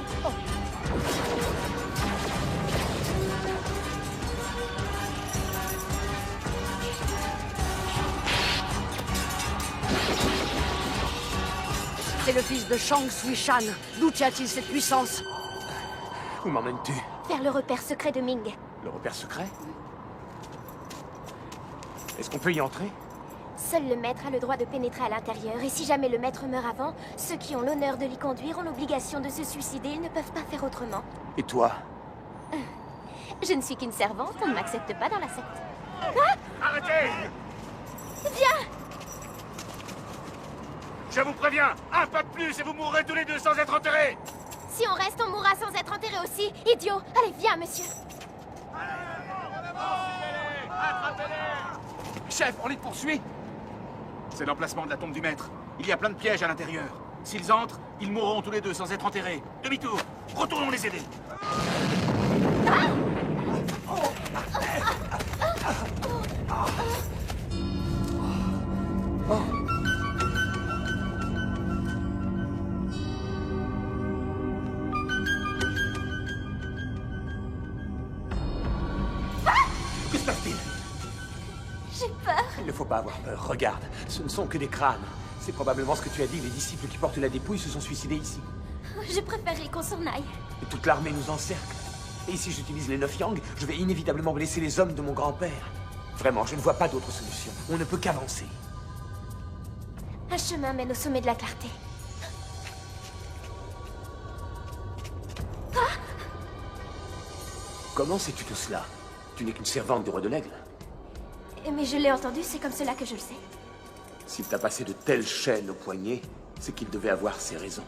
C'est le fils de Shang Suishan. D'où tient-il cette puissance? Où m'emmènes-tu? Vers le repère secret de Ming. Le repère secret? Est-ce qu'on peut y entrer? Seul le maître a le droit de pénétrer à l'intérieur, et si jamais le maître meurt avant, ceux qui ont l'honneur de l'y conduire ont l'obligation de se suicider et ne peuvent pas faire autrement. Et toi? Je ne suis qu'une servante, on ne m'accepte pas dans la secte. Arrêtez! Viens! Je vous préviens, un pas de plus et vous mourrez tous les deux sans être enterrés! Si on reste, on mourra sans être enterré aussi. Idiot! Allez, viens, monsieur! Chef, on les poursuit. C'est l'emplacement de la tombe du maître. Il y a plein de pièges à l'intérieur. S'ils entrent, ils mourront tous les deux sans être enterrés. Demi-tour. Retournons les aider. Que se passe-t-il? J'ai peur. Il ne faut pas avoir peur. Regarde, ce ne sont que des crânes. C'est probablement ce que tu as dit. Les disciples qui portent la dépouille se sont suicidés ici. Je préférerais qu'on s'en aille. Et toute l'armée nous encercle. Et si j'utilise les Nofiang, je vais inévitablement blesser les hommes de mon grand-père. Vraiment, je ne vois pas d'autre solution. On ne peut qu'avancer. Un chemin mène au sommet de la clarté. Comment sais-tu tout cela? Tu n'es qu'une servante du roi de l'Aigle. Mais je l'ai entendu, c'est comme cela que je le sais. S'il t'a passé de telles chaînes au poignet, c'est qu'il devait avoir ses raisons.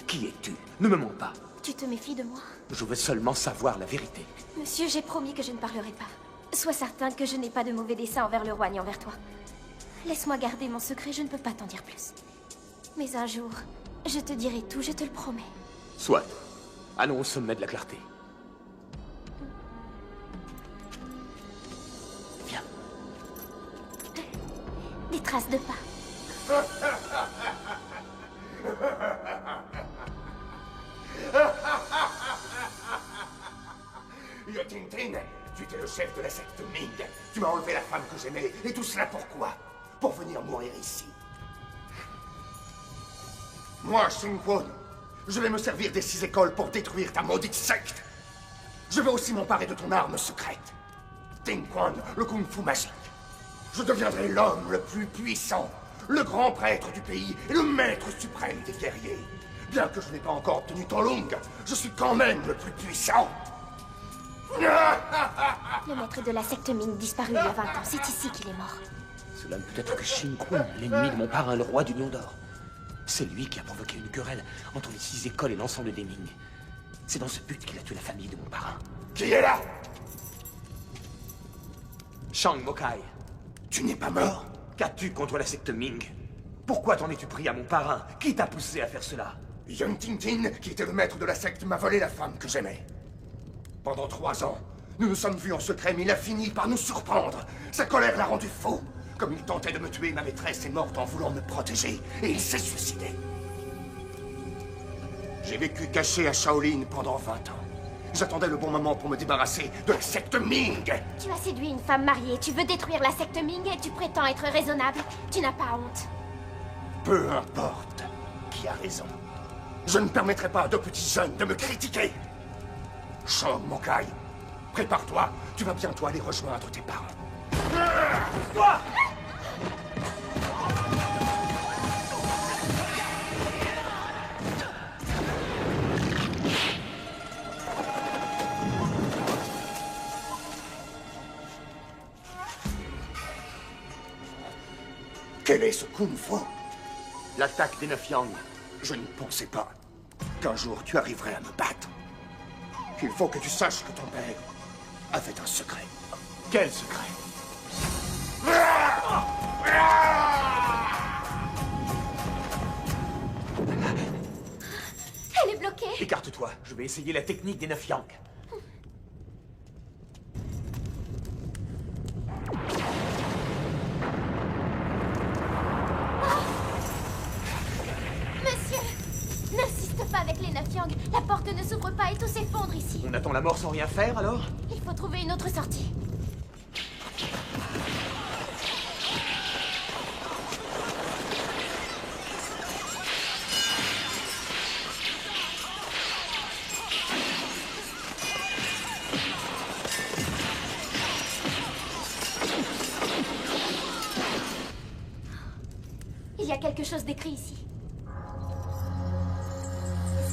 Qui es-tu? Ne me mens pas. Tu te méfies de moi? Je veux seulement savoir la vérité. Monsieur, j'ai promis que je ne parlerai pas. Sois certain que je n'ai pas de mauvais dessein envers le roi ni envers toi. Laisse-moi garder mon secret, je ne peux pas t'en dire plus. Mais un jour, je te dirai tout, je te le promets. Soit. Allons au sommet de la clarté. Viens. Des traces de pas. Yo Tintin, tu étais le chef de la secte Ming. Tu m'as enlevé la femme que j'aimais. Et tout cela pourquoi? Pour venir mourir ici. Moi, Xing Quan, je vais me servir des 6 écoles pour détruire ta maudite secte. Je veux aussi m'emparer de ton arme secrète. Ting Quan, le Kung Fu magique. Je deviendrai l'homme le plus puissant, le grand prêtre du pays et le maître suprême des guerriers. Bien que je n'ai pas encore obtenu Tolung, je suis quand même le plus puissant. Le maître de la secte Ming disparu il y a 20 ans. C'est ici qu'il est mort. Cela ne peut être que Shin Kun, l'ennemi de mon parrain, le roi du Lion d'Or. C'est lui qui a provoqué une querelle entre les 6 écoles et l'ensemble des Ming. C'est dans ce but qu'il a tué la famille de mon parrain. Qui est là? Shang Mokai. Tu n'es pas mort? Qu'as-tu contre la secte Ming? Pourquoi t'en es-tu pris à mon parrain? Qui t'a poussé à faire cela? Young Tintin, qui était le maître de la secte, m'a volé la femme que j'aimais. Pendant 3 ans, nous nous sommes vus en secret, mais il a fini par nous surprendre. Sa colère l'a rendu fou. Comme il tentait de me tuer, ma maîtresse est morte en voulant me protéger, et il s'est suicidé. J'ai vécu caché à Shaolin pendant 20 ans. J'attendais le bon moment pour me débarrasser de la secte Ming. Tu as séduit une femme mariée, tu veux détruire la secte Ming et tu prétends être raisonnable. Tu n'as pas honte. Peu importe qui a raison. Je ne permettrai pas à 2 petits jeunes de me critiquer. Shang Mokai, prépare-toi, tu vas bientôt aller rejoindre tes parents. Toi! Quel est ce Kung Fu? L'attaque des 9 Yang. Je ne pensais pas qu'un jour tu arriverais à me battre. Il faut que tu saches que ton père avait un secret. Quel secret? Elle est bloquée. Écarte-toi, je vais essayer la technique des 9 Yang. N'insiste pas avec les 9 Yang. La porte ne s'ouvre pas et tout s'effondre ici. On attend la mort sans rien faire, alors? Il faut trouver une autre sortie. Il y a quelque chose d'écrit ici.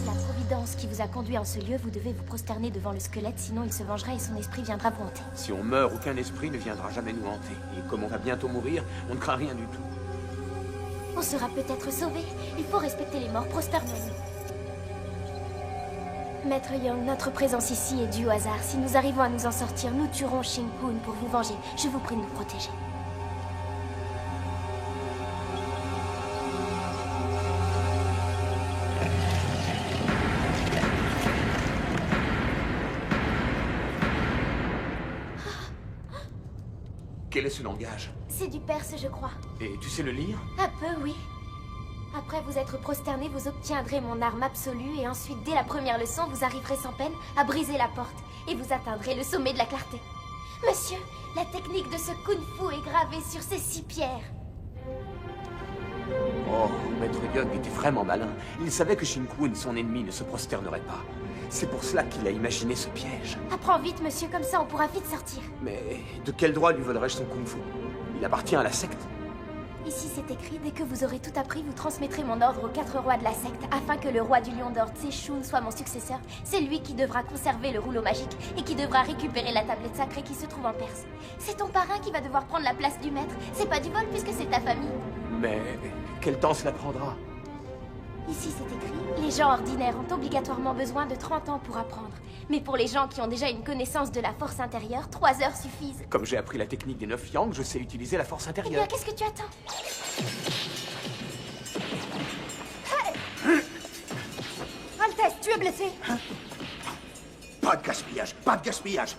La Providence qui vous a conduit en ce lieu, vous devez vous prosterner devant le squelette, sinon il se vengera et son esprit viendra vous hanter. Si on meurt, aucun esprit ne viendra jamais nous hanter. Et comme on va bientôt mourir, on ne craint rien du tout. On sera peut-être sauvés. Il faut respecter les morts, prosternons-nous. Maître Young, notre présence ici est due au hasard. Si nous arrivons à nous en sortir, nous tuerons Shin Kun pour vous venger. Je vous prie de nous protéger. Quel est ce langage? C'est du perse, je crois. Et tu sais le lire? Un peu, oui. Après vous être prosterné, vous obtiendrez mon arme absolue et ensuite, dès la première leçon, vous arriverez sans peine à briser la porte et vous atteindrez le sommet de la clarté. Monsieur, la technique de ce kung-fu est gravée sur ces 6 pierres. Oh, Maître Young était vraiment malin. Il savait que Shin Kun, son ennemi, ne se prosternerait pas. C'est pour cela qu'il a imaginé ce piège. Apprends vite, monsieur, comme ça on pourra vite sortir. Mais de quel droit lui volerais-je son kung-fu? Il appartient à la secte. Ici c'est écrit, dès que vous aurez tout appris, vous transmettrez mon ordre aux 4 rois de la secte, afin que le roi du Lion d'Or, Tse-Shun, soit mon successeur. C'est lui qui devra conserver le rouleau magique et qui devra récupérer la tablette sacrée qui se trouve en Perse. C'est ton parrain qui va devoir prendre la place du maître. C'est pas du vol puisque c'est ta famille. Mais quel temps cela prendra? Ici c'est écrit, les gens ordinaires ont obligatoirement besoin de 30 ans pour apprendre. Mais pour les gens qui ont déjà une connaissance de la force intérieure, 3 heures suffisent. Comme j'ai appris la technique des 9 Yang, je sais utiliser la force Eh intérieure. bien, qu'est-ce que tu attends? Altesse, tu es blessé. Pas de gaspillage, pas de gaspillage.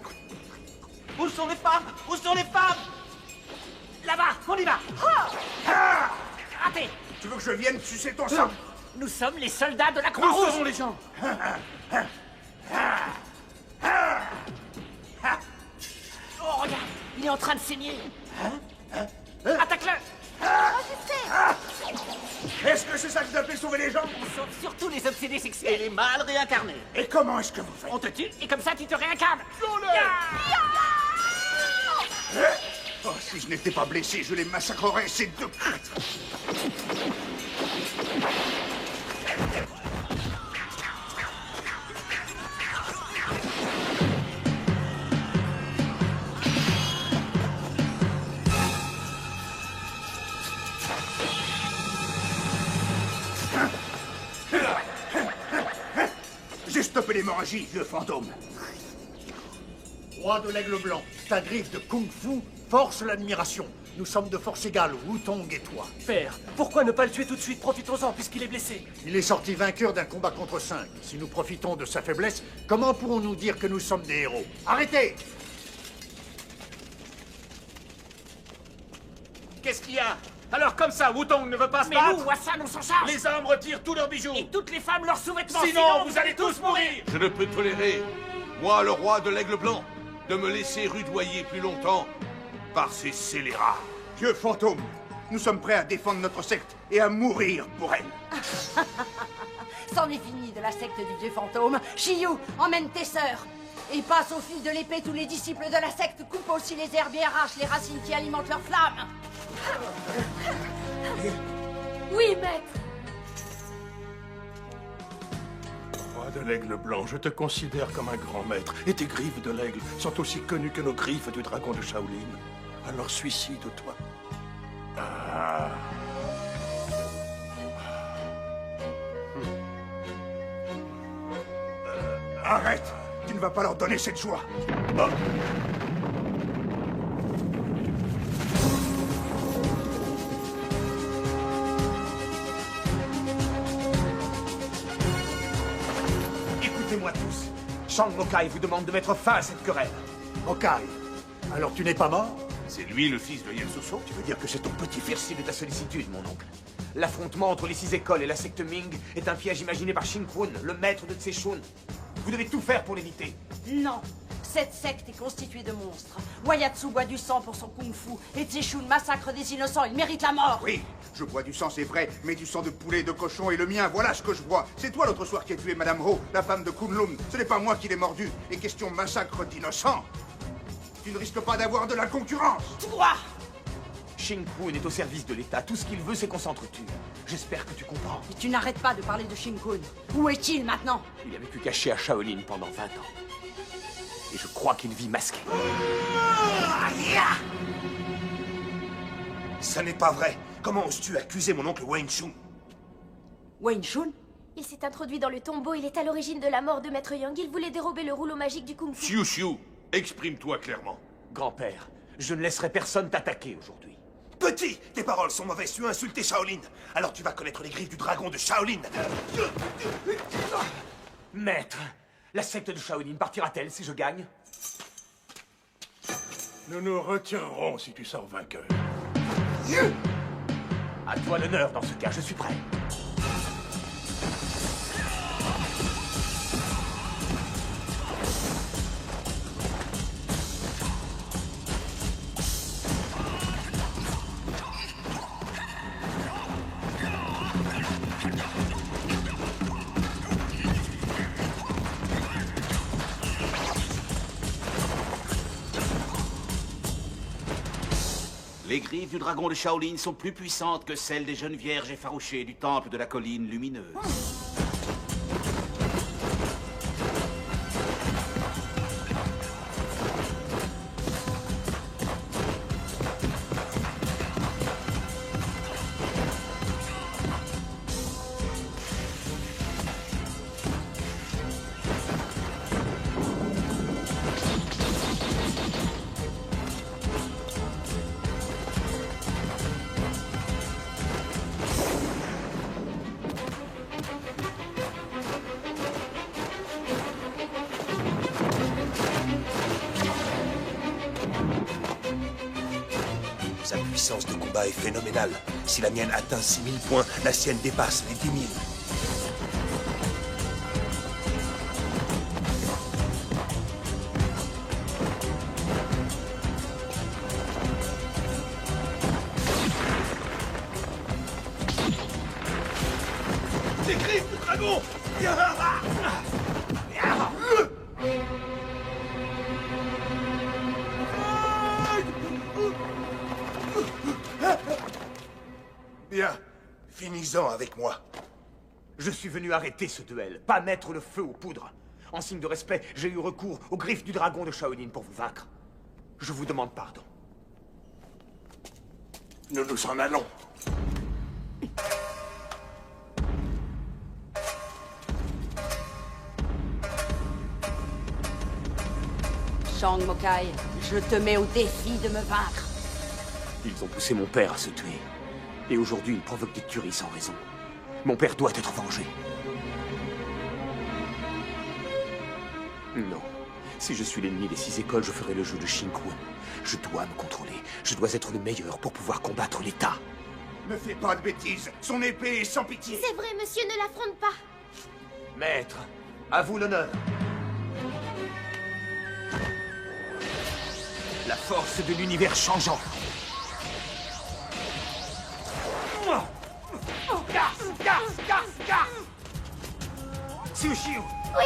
Où sont les femmes? Où sont les femmes? Là-bas, on y va. Raté. Tu veux que je vienne sucer ton sang? Nous sommes les soldats de la Nous Croix-Rouge. serons les gens. Oh, regarde, il est en train de saigner. Attaque-le. Est-ce que c'est ça que vous appelez sauver les gens? Sauf surtout les obsédés sexuels et les mâles réincarnés. Et comment est-ce que vous faites? On te tue et comme ça tu te réincarnes. Oh, si je n'étais pas blessé, je les massacrerais, ces deux traîtres. J'ai stoppé l'hémorragie, vieux fantôme. Roi de l'Aigle Blanc, ta griffe de kung-fu force l'admiration. Nous sommes de force égale, Wutong et toi. Père, pourquoi ne pas le tuer tout de suite? Profitons-en puisqu'il est blessé. Il est sorti vainqueur d'un combat contre 5. Si nous profitons de sa faiblesse, comment pourrons-nous dire que nous sommes des héros? Arrêtez! Qu'est-ce qu'il y a? Alors comme ça, Wutong ne veut pas se battre? Mais nous, Wassan, on s'en charge. Les hommes retirent tous leurs bijoux. Et toutes les femmes leurs sous-vêtements. Sinon, vous allez tous mourir. Je ne peux tolérer, moi le roi de l'Aigle Blanc, de me laisser rudoyer plus longtemps par ces scélérats. Vieux fantôme, nous sommes prêts à défendre notre secte et à mourir pour elle. C'en est fini de la secte du vieux fantôme. Shiyu, emmène tes sœurs. Et passe au fil de l'épée tous les disciples de la secte. Coupe aussi les herbes et arrache les racines qui alimentent leur flamme. Oui, maître. Roi de l'Aigle Blanc, je te considère comme un grand maître. Et tes griffes de l'aigle sont aussi connues que nos griffes du dragon de Shaolin. Alors suicide-toi. Ah. Arrête! Tu ne vas pas leur donner cette joie. Oh. Écoutez-moi tous. Shang Mokai vous demande de mettre fin à cette querelle. Mokai, alors tu n'es pas mort? C'est lui le fils de Yatsuso? Tu veux dire que c'est ton petit-fils? Merci de ta sollicitude, mon oncle. L'affrontement entre les 6 écoles et la secte Ming est un piège imaginé par Shin-Kun, le maître de Tse-Shun. Vous devez tout faire pour l'éviter. Non. Cette secte est constituée de monstres. Wayatsu boit du sang pour son kung-fu. Et Tse-Shun massacre des innocents. Il mérite la mort. Oui, je bois du sang, c'est vrai, mais du sang de poulet, de cochon et le mien, voilà ce que je bois. C'est toi l'autre soir qui as tué Madame Ho, la femme de Kunlun. Ce n'est pas moi qui l'ai mordu. Et question massacre d'innocents. Tu ne risques pas d'avoir de la concurrence. Toi! Shin-Kun est au service de l'État. Tout ce qu'il veut, c'est qu'on s'entretue. J'espère que tu comprends. Et tu n'arrêtes pas de parler de Shin-Kun. Où est-il maintenant? Il a vécu caché à Shaolin pendant 20 ans. Et je crois qu'il vit masqué. Ça n'est pas vrai. Comment oses-tu accuser mon oncle Wayne Shun? Wayne Shun? Il s'est introduit dans le tombeau, il est à l'origine de la mort de Maître Yang. Il voulait dérober le rouleau magique du Kung Fu. Xiu Xiu, exprime-toi clairement. Grand-père, je ne laisserai personne t'attaquer aujourd'hui. Petit, tes paroles sont mauvaises, tu as insulté Shaolin. Alors tu vas connaître les griffes du dragon de Shaolin. Maître, la secte de Shaolin partira-t-elle si je gagne? Nous nous retirerons si tu sors vainqueur. À toi l'honneur dans ce cas, je suis prêt. Les griffes du dragon de Shaolin sont plus puissantes que celles des jeunes vierges effarouchées du temple de la colline lumineuse. Sa puissance de combat est phénoménale. Si la mienne atteint 6000 points, la sienne dépasse les 10 000. Bien, finis-en avec moi. Je suis venu arrêter ce duel, pas mettre le feu aux poudres. En signe de respect, j'ai eu recours aux griffes du dragon de Shaolin pour vous vaincre. Je vous demande pardon. Nous nous en allons. Shang Mokai, je te mets au défi de me vaincre. Ils ont poussé mon père à se tuer. Et aujourd'hui, ils provoquent des tueries sans raison. Mon père doit être vengé. Non. Si je suis l'ennemi des 6 écoles, je ferai le jeu de Shin-Kun. Je dois me contrôler. Je dois être le meilleur pour pouvoir combattre l'État. Ne fais pas de bêtises. Son épée est sans pitié. C'est vrai, monsieur, ne l'affronte pas. Maître, à vous l'honneur. La force de l'univers changeant. Tsushio. Oui.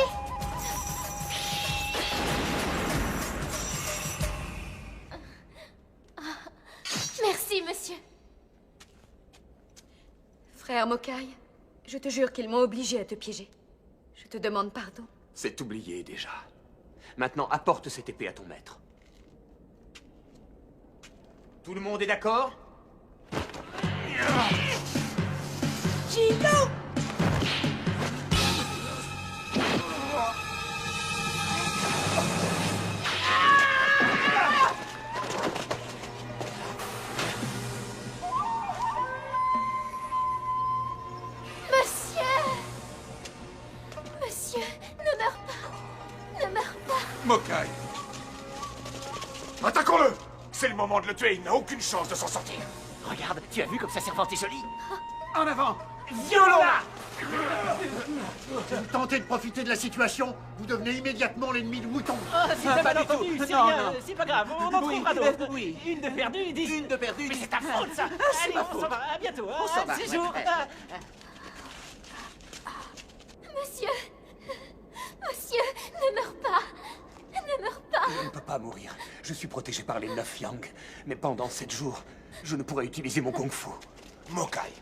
Merci, monsieur. Frère Mokai, je te jure qu'ils m'ont obligé à te piéger. Je te demande pardon. C'est oublié déjà. Maintenant, apporte cette épée à ton maître. Tout le monde est d'accord? Chino! Monsieur, ne meurs pas. Ne meurs pas. Mokai. Attaquons-le! C'est le moment de le tuer, il n'a aucune chance de s'en sortir. Regarde, tu as vu comme sa servante est jolie? En avant! Violon-la! Vous tentez de profiter de la situation, vous devenez immédiatement l'ennemi de Wutong. Ah, c'est un malentendu, c'est rien, c'est pas grave, on en trouvera d'autres. Oui. Une de perdue, 10. Une de perdue, mais c'est ta faute, ça. Allez, on s'en va, à bientôt. On s'en va. 6 jours. Monsieur, monsieur, ne meurs pas. Ne meurs pas. Je ne peux pas mourir. Je suis protégé par les 9 Yang. Mais pendant 7 jours, je ne pourrai utiliser mon kung-fu. Mokai,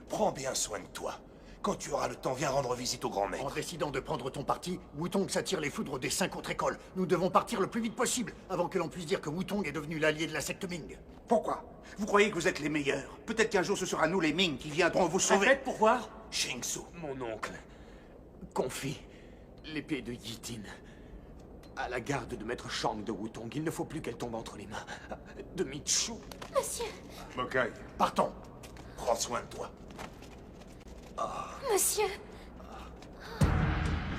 prends bien soin de toi. Quand tu auras le temps, viens rendre visite au grand maître. En décidant de prendre ton parti, Wutong s'attire les foudres des 5 autres écoles. Nous devons partir le plus vite possible, avant que l'on puisse dire que Wutong est devenu l'allié de la secte Ming. Pourquoi? Vous croyez que vous êtes les meilleurs? Peut-être qu'un jour ce sera nous les Ming qui viendront vous sauver. Faites pour voir. Shingsu, mon oncle, confie l'épée de Yitin à la garde de Maître Shang de Wutong. Il ne faut plus qu'elle tombe entre les mains de Michu. Monsieur. Mokai, partons. Prends soin de toi. Monsieur.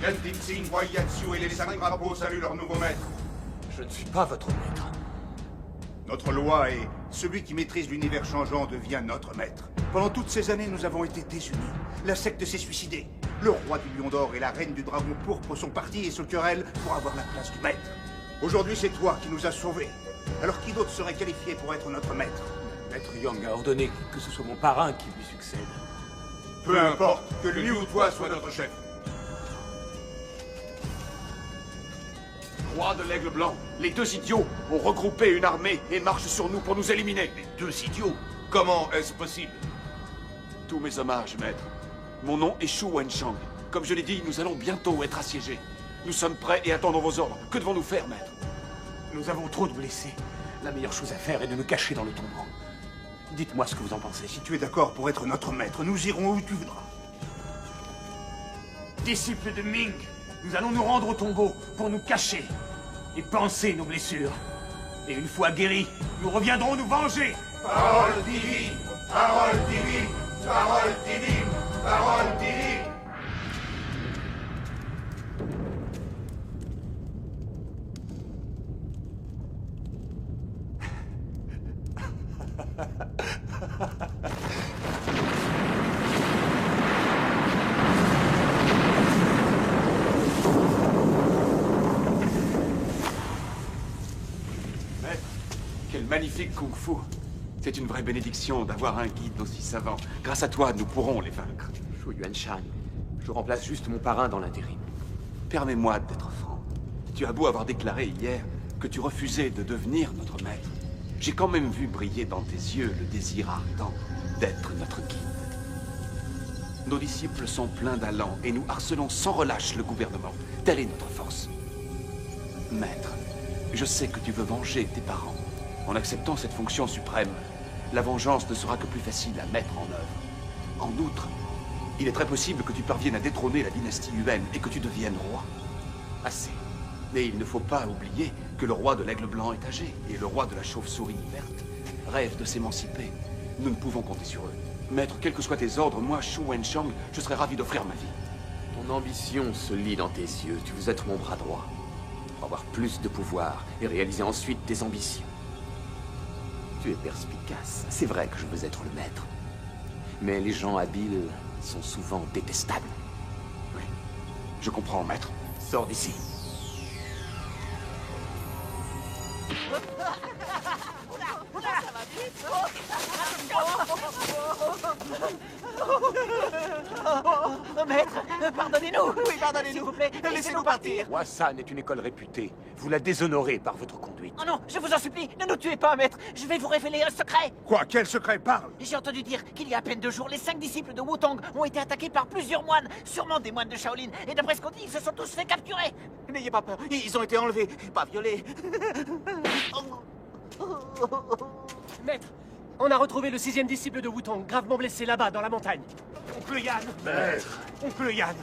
Yan Ding, Wai Yatsu et les 5 drapeaux saluent leur nouveau maître. Je ne suis pas votre maître. Notre loi est celui qui maîtrise l'univers changeant devient notre maître. Pendant toutes ces années, nous avons été désunis. La secte s'est suicidée. Le roi du Lion d'Or et la reine du Dragon Pourpre sont partis et se querellent pour avoir la place du maître. Aujourd'hui, c'est toi qui nous as sauvés. Alors qui d'autre serait qualifié pour être notre maître? Maître Yang a ordonné que ce soit mon parrain qui lui succède. Peu importe, que lui ou toi soit notre chef. Roi de l'Aigle Blanc, les 2 idiots ont regroupé une armée et marchent sur nous pour nous éliminer. Les 2 idiots? Comment est-ce possible? Tous mes hommages, maître. Mon nom est Shu Wenshang. Comme je l'ai dit, nous allons bientôt être assiégés. Nous sommes prêts et attendons vos ordres. Que devons-nous faire, maître? Nous avons trop de blessés. La meilleure chose à faire est de nous cacher dans le tombeau. Dites-moi ce que vous en pensez. Si tu es d'accord pour être notre maître, nous irons où tu voudras. Disciples de Ming, nous allons nous rendre au tombeau pour nous cacher et panser nos blessures. Et une fois guéris, nous reviendrons nous venger. Parole divine, parole divine, parole divine, parole divine. Maître, quel magnifique kung-fu. C'est une vraie bénédiction d'avoir un guide aussi savant. Grâce à toi, nous pourrons les vaincre. Shu Yuanshan, je remplace juste mon parrain dans l'intérim. Permets-moi d'être franc. Tu as beau avoir déclaré hier que tu refusais de devenir notre maître. j'ai quand même vu briller dans tes yeux le désir ardent d'être notre guide. Nos disciples sont pleins d'allant et nous harcelons sans relâche le gouvernement. Telle est notre force. Maître, je sais que tu veux venger tes parents. En acceptant cette fonction suprême, la vengeance ne sera que plus facile à mettre en œuvre. En outre, il est très possible que tu parviennes à détrôner la dynastie humaine et que tu deviennes roi. Assez. Mais il ne faut pas oublier que le roi de l'Aigle Blanc est âgé et le roi de la Chauve-souris verte rêve de s'émanciper. Nous ne pouvons compter sur eux. Maître, quels que soient tes ordres, moi, Shu Wenchang, je serais ravi d'offrir ma vie. Ton ambition se lit dans tes yeux. Tu veux être mon bras droit. Pour avoir plus de pouvoir et réaliser ensuite tes ambitions. Tu es perspicace. C'est vrai que je veux être le maître. Mais les gens habiles sont souvent détestables. Oui, je comprends, maître. Sors d'ici. Maître, pardonnez-nous. Oui, pardonnez-nous. S'il vous plaît, laissez-nous partir. Wassan est une école réputée. Vous la déshonorez par votre conduite. Oh non, je vous en supplie, ne nous tuez pas, maître. Je vais vous révéler un secret. Quoi? Quel secret? Parle. J'ai entendu dire qu'il y a à peine 2 jours, les 5 disciples de Wutong ont été attaqués par plusieurs moines, sûrement des moines de Shaolin. Et d'après ce qu'on dit, ils se sont tous fait capturer. N'ayez pas peur, ils ont été enlevés, pas violés. Maître, on a retrouvé le 6e disciple de Wutong, gravement blessé là-bas, dans la montagne. Oncle Yan. Maître. Oncle Yan.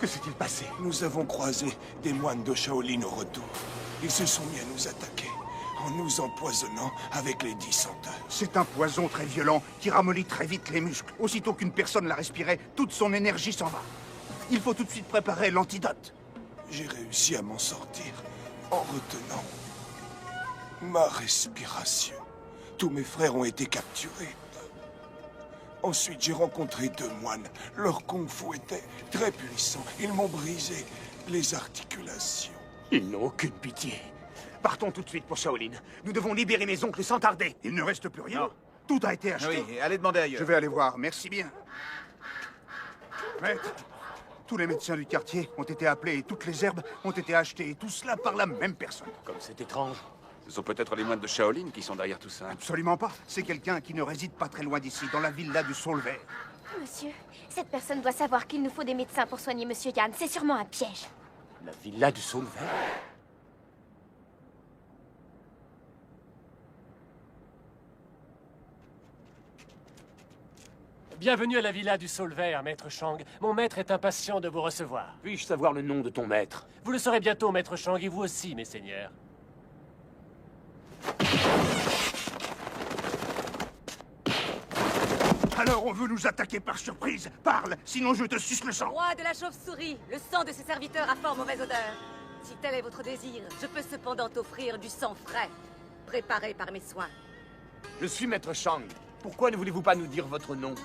Que s'est-il passé? Nous avons croisé des moines de Shaolin au retour. Ils se sont mis à nous attaquer en nous empoisonnant avec les 10 senteurs. C'est un poison très violent qui ramollit très vite les muscles. Aussitôt qu'une personne l'a respiré, toute son énergie s'en va. Il faut tout de suite préparer l'antidote. J'ai réussi à m'en sortir en retenant ma respiration. Tous mes frères ont été capturés. Ensuite, j'ai rencontré 2 moines. Leur kung-fu était très puissant. Ils m'ont brisé les articulations. Ils n'ont aucune pitié. Partons tout de suite pour Shaolin. Nous devons libérer mes oncles sans tarder. Il ne reste plus rien. Tout a été acheté. Oui, allez demander ailleurs. Je vais aller voir, merci bien. Maître, tous les médecins du quartier ont été appelés et toutes les herbes ont été achetées. Et tout cela par la même personne. Comme c'est étrange. Ce sont peut-être les moines de Shaolin qui sont derrière tout ça. Absolument pas. C'est quelqu'un qui ne réside pas très loin d'ici, dans la villa du Saule Vert. Monsieur, cette personne doit savoir qu'il nous faut des médecins pour soigner Monsieur Yan. C'est sûrement un piège. La villa du Saule Vert. Bienvenue à la villa du Saule Vert, maître Shang. Mon maître est impatient de vous recevoir. Puis-je savoir le nom de ton maître? Vous le saurez bientôt, maître Shang, et vous aussi, mes seigneurs. Alors on veut nous attaquer par surprise. Parle, sinon je te suce le sang. Roi de la chauve-souris, le sang de ses serviteurs a fort mauvaise odeur. Si tel est votre désir, je peux cependant offrir du sang frais, préparé par mes soins. Je suis maître Shang. Pourquoi ne voulez-vous pas nous dire votre nom?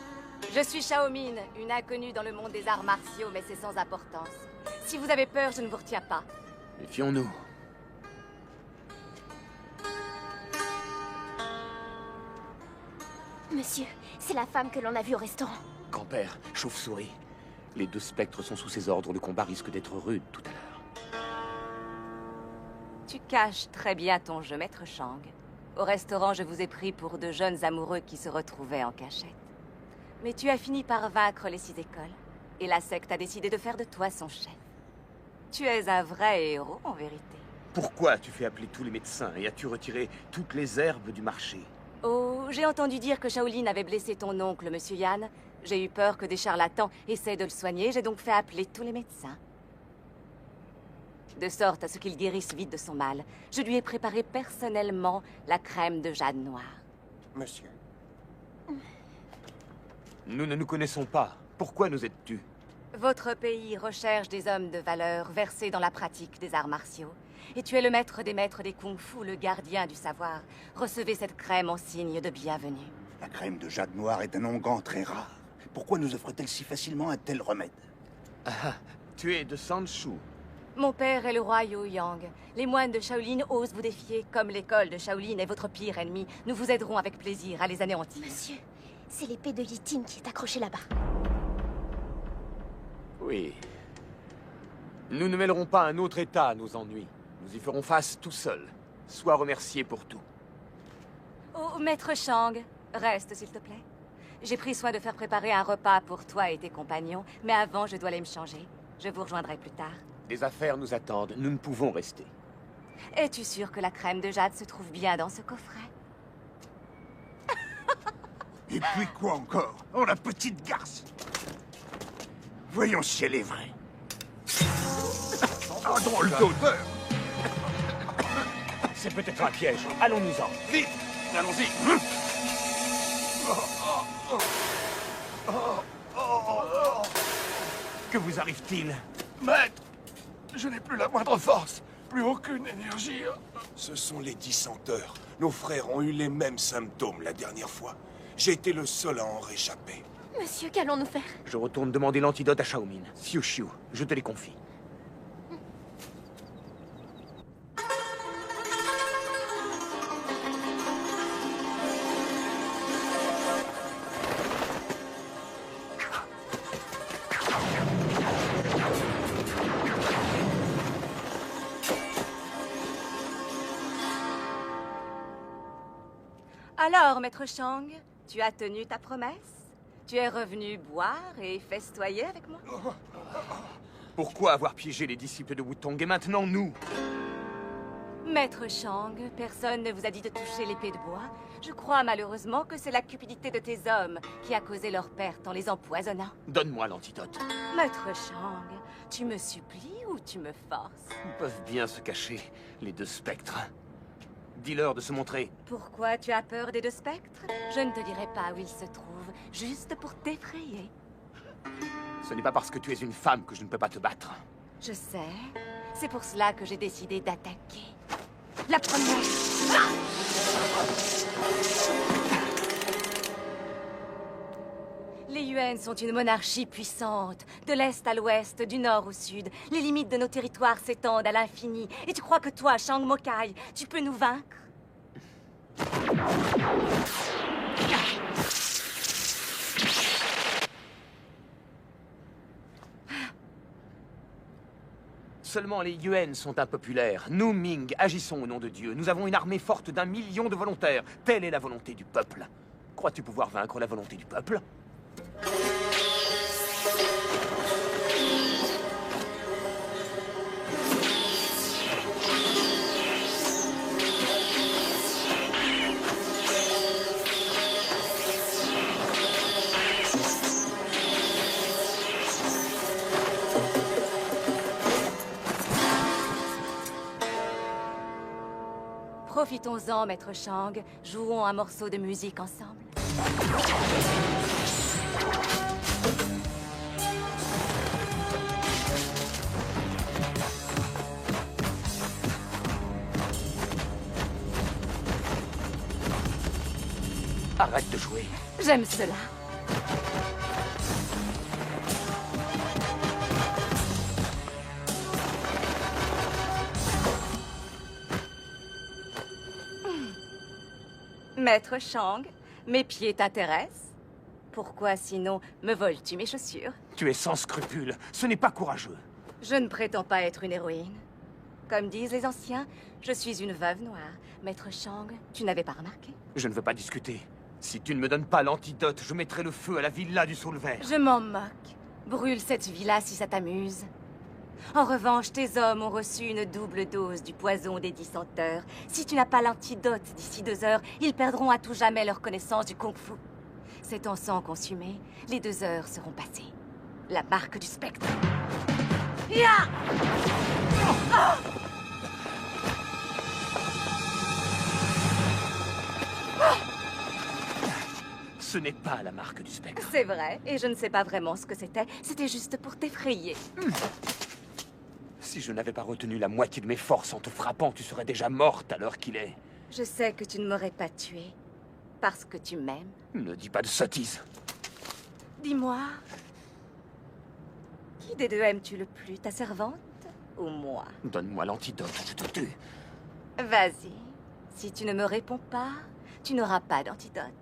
Je suis Xiaomin, une inconnue dans le monde des arts martiaux, mais c'est sans importance. Si vous avez peur, je ne vous retiens pas. Méfions-nous. Monsieur, c'est la femme que l'on a vue au restaurant. Grand-père, chauve-souris. Les 2 spectres sont sous ses ordres. Le combat risque d'être rude tout à l'heure. Tu caches très bien ton jeu, maître Shang. Au restaurant, je vous ai pris pour 2 jeunes amoureux qui se retrouvaient en cachette. Mais tu as fini par vaincre les 6 écoles, et la secte a décidé de faire de toi son chef. Tu es un vrai héros, en vérité. Pourquoi as-tu fait appeler tous les médecins et as-tu retiré toutes les herbes du marché? Oh, j'ai entendu dire que Shaolin avait blessé ton oncle, Monsieur Yan. J'ai eu peur que des charlatans essaient de le soigner, j'ai donc fait appeler tous les médecins. De sorte à ce qu'il guérisse vite de son mal. Je lui ai préparé personnellement la crème de jade noire. Monsieur. Nous ne nous connaissons pas. Pourquoi nous aides-tu? Votre pays recherche des hommes de valeur versés dans la pratique des arts martiaux. Et tu es le maître des kung-fu, le gardien du savoir. Recevez cette crème en signe de bienvenue. La crème de jade noire est un onguent très rare. Pourquoi nous offre-t-elle si facilement un tel remède? Ah, tu es de Sanchu. Mon père est le roi Yu Yang. Les moines de Shaolin osent vous défier, comme l'école de Shaolin est votre pire ennemi. Nous vous aiderons avec plaisir à les anéantir. Monsieur, c'est l'épée de Yitin qui est accrochée là-bas. Oui. Nous ne mêlerons pas un autre état à nos ennuis. Nous y ferons face tout seuls. Sois remercié pour tout. Oh, Maître Shang, reste s'il te plaît. J'ai pris soin de faire préparer un repas pour toi et tes compagnons, mais avant, je dois aller me changer. Je vous rejoindrai plus tard. Des affaires nous attendent, nous ne pouvons rester. Es-tu sûr que la crème de jade se trouve bien dans ce coffret? Et puis quoi encore? Oh, la petite garce! Voyons si elle est vraie. Oh, drôle d'odeur! C'est peut-être un piège. Allons-nous-en. Vite! Allons-y! Que vous arrive-t-il? Maître, je n'ai plus la moindre force, plus aucune énergie. Ce sont les dissenteurs. Nos frères ont eu les mêmes symptômes la dernière fois. J'ai été le seul à en réchapper. Monsieur, qu'allons-nous faire? Je retourne demander l'antidote à Xiaomin. Xiu Xiu, je te les confie. Alors, Maître Shang, tu as tenu ta promesse? Tu es revenu boire et festoyer avec moi? Pourquoi avoir piégé les disciples de Wutong et maintenant nous? Maître Shang, personne ne vous a dit de toucher l'épée de bois. Je crois malheureusement que c'est la cupidité de tes hommes qui a causé leur perte en les empoisonnant. Donne-moi l'antidote. Maître Shang, tu me supplies ou tu me forces? Ils peuvent bien se cacher, les deux spectres. Dis-leur de se montrer. Pourquoi tu as peur des deux spectres? Je ne te dirai pas où ils se trouvent, juste pour t'effrayer. Ce n'est pas parce que tu es une femme que je ne peux pas te battre. Je sais. C'est pour cela que j'ai décidé d'attaquer. La première... Les Yuan sont une monarchie puissante. De l'est à l'ouest, du nord au sud. Les limites de nos territoires s'étendent à l'infini. Et tu crois que toi, Shang Mokai, tu peux nous vaincre? Seulement les Yuan sont impopulaires. Nous, Ming, agissons au nom de Dieu. Nous avons une armée forte d'1 million de volontaires. Telle est la volonté du peuple. Crois-tu pouvoir vaincre la volonté du peuple? Profitons-en, Maître Shang. Jouons un morceau de musique ensemble. Arrête de jouer. J'aime cela. Maître Shang, mes pieds t'intéressent? Pourquoi sinon me voles-tu mes chaussures? Tu es sans scrupules. Ce n'est pas courageux. Je ne prétends pas être une héroïne. Comme disent les anciens, je suis une veuve noire. Maître Shang, tu n'avais pas remarqué? Je ne veux pas discuter. Si tu ne me donnes pas l'antidote, je mettrai le feu à la villa du Saule Vert. Je m'en moque. Brûle cette villa si ça t'amuse. En revanche, tes hommes ont reçu une double dose du poison des dissenteurs. Si tu n'as pas l'antidote d'ici 2 heures, ils perdront à tout jamais leur connaissance du kung-fu. C'est en sang consumé, les 2 heures seront passées. La marque du spectre. Ya! Ce n'est pas la marque du spectre. C'est vrai, et je ne sais pas vraiment ce que c'était. C'était juste pour t'effrayer. Si je n'avais pas retenu la moitié de mes forces en te frappant, tu serais déjà morte à l'heure qu'il est. Je sais que tu ne m'aurais pas tué. Parce que tu m'aimes. Ne dis pas de sottises. Dis-moi, qui des deux aimes-tu le plus, ta servante ou moi? Donne-moi l'antidote, je te tue. Vas-y. Si tu ne me réponds pas, tu n'auras pas d'antidote.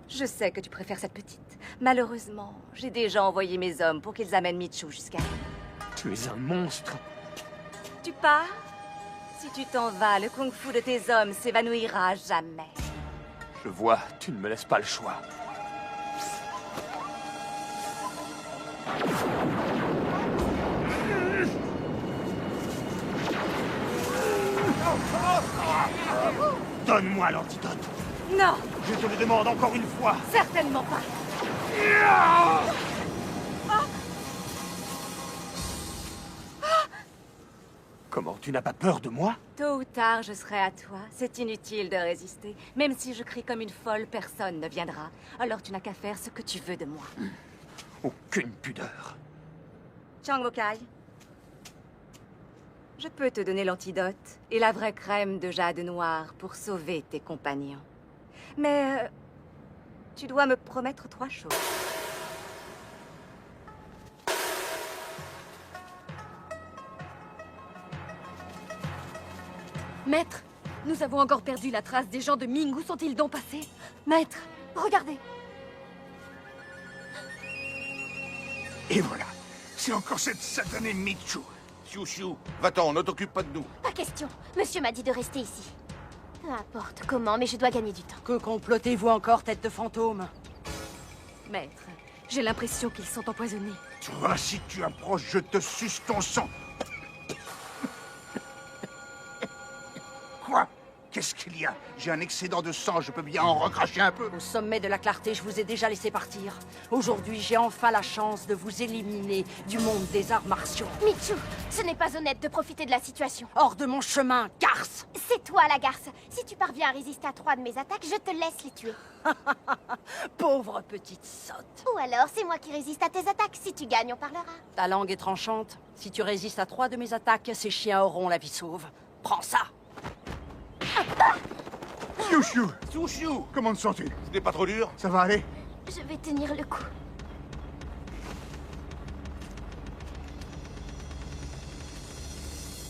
Je sais que tu préfères cette petite. Malheureusement, j'ai déjà envoyé mes hommes pour qu'ils amènent Michou jusqu'à elle. Tu es un monstre. Tu pars? Si tu t'en vas, le kung-fu de tes hommes s'évanouira à jamais. Je vois, tu ne me laisses pas le choix. Donne-moi l'antidote. Non! Je te le demande encore une fois. Certainement pas. Comment, tu n'as pas peur de moi? Tôt ou tard, je serai à toi. C'est inutile de résister. Même si je crie comme une folle, personne ne viendra. Alors tu n'as qu'à faire ce que tu veux de moi. Aucune pudeur. Chang Mokai, je peux te donner l'antidote et la vraie crème de jade noir pour sauver tes compagnons. Mais tu dois me promettre 3 choses. Maître, nous avons encore perdu la trace des gens de Ming. Où sont-ils donc passés? Maître, regardez. Et voilà. C'est encore cette satanée Michu. Xiu Xiu, va-t'en, ne t'occupe pas de nous. Pas question. Monsieur m'a dit de rester ici. Peu importe comment, mais je dois gagner du temps. Que complotez-vous encore, tête de fantôme? Maître, j'ai l'impression qu'ils sont empoisonnés. Toi, si tu approches, je te suce ton sang. Quoi? Qu'est-ce qu'il y a? J'ai un excédent de sang, je peux bien en recracher un peu. Au sommet de la clarté, je vous ai déjà laissé partir. Aujourd'hui, j'ai enfin la chance de vous éliminer du monde des arts martiaux. Michu, ce n'est pas honnête de profiter de la situation. Hors de mon chemin, garce! C'est toi la garce. Si tu parviens à résister à 3 de mes attaques, je te laisse les tuer. Pauvre petite sotte. Ou alors, c'est moi qui résiste à tes attaques. Si tu gagnes, on parlera. Ta langue est tranchante. Si tu résistes à 3 de mes attaques, ces chiens auront la vie sauve. Prends ça! Xiu Xiu! Xiu Xiu! Comment te sens-tu? Ce n'est pas trop dur? Ça va aller? Je vais tenir le coup.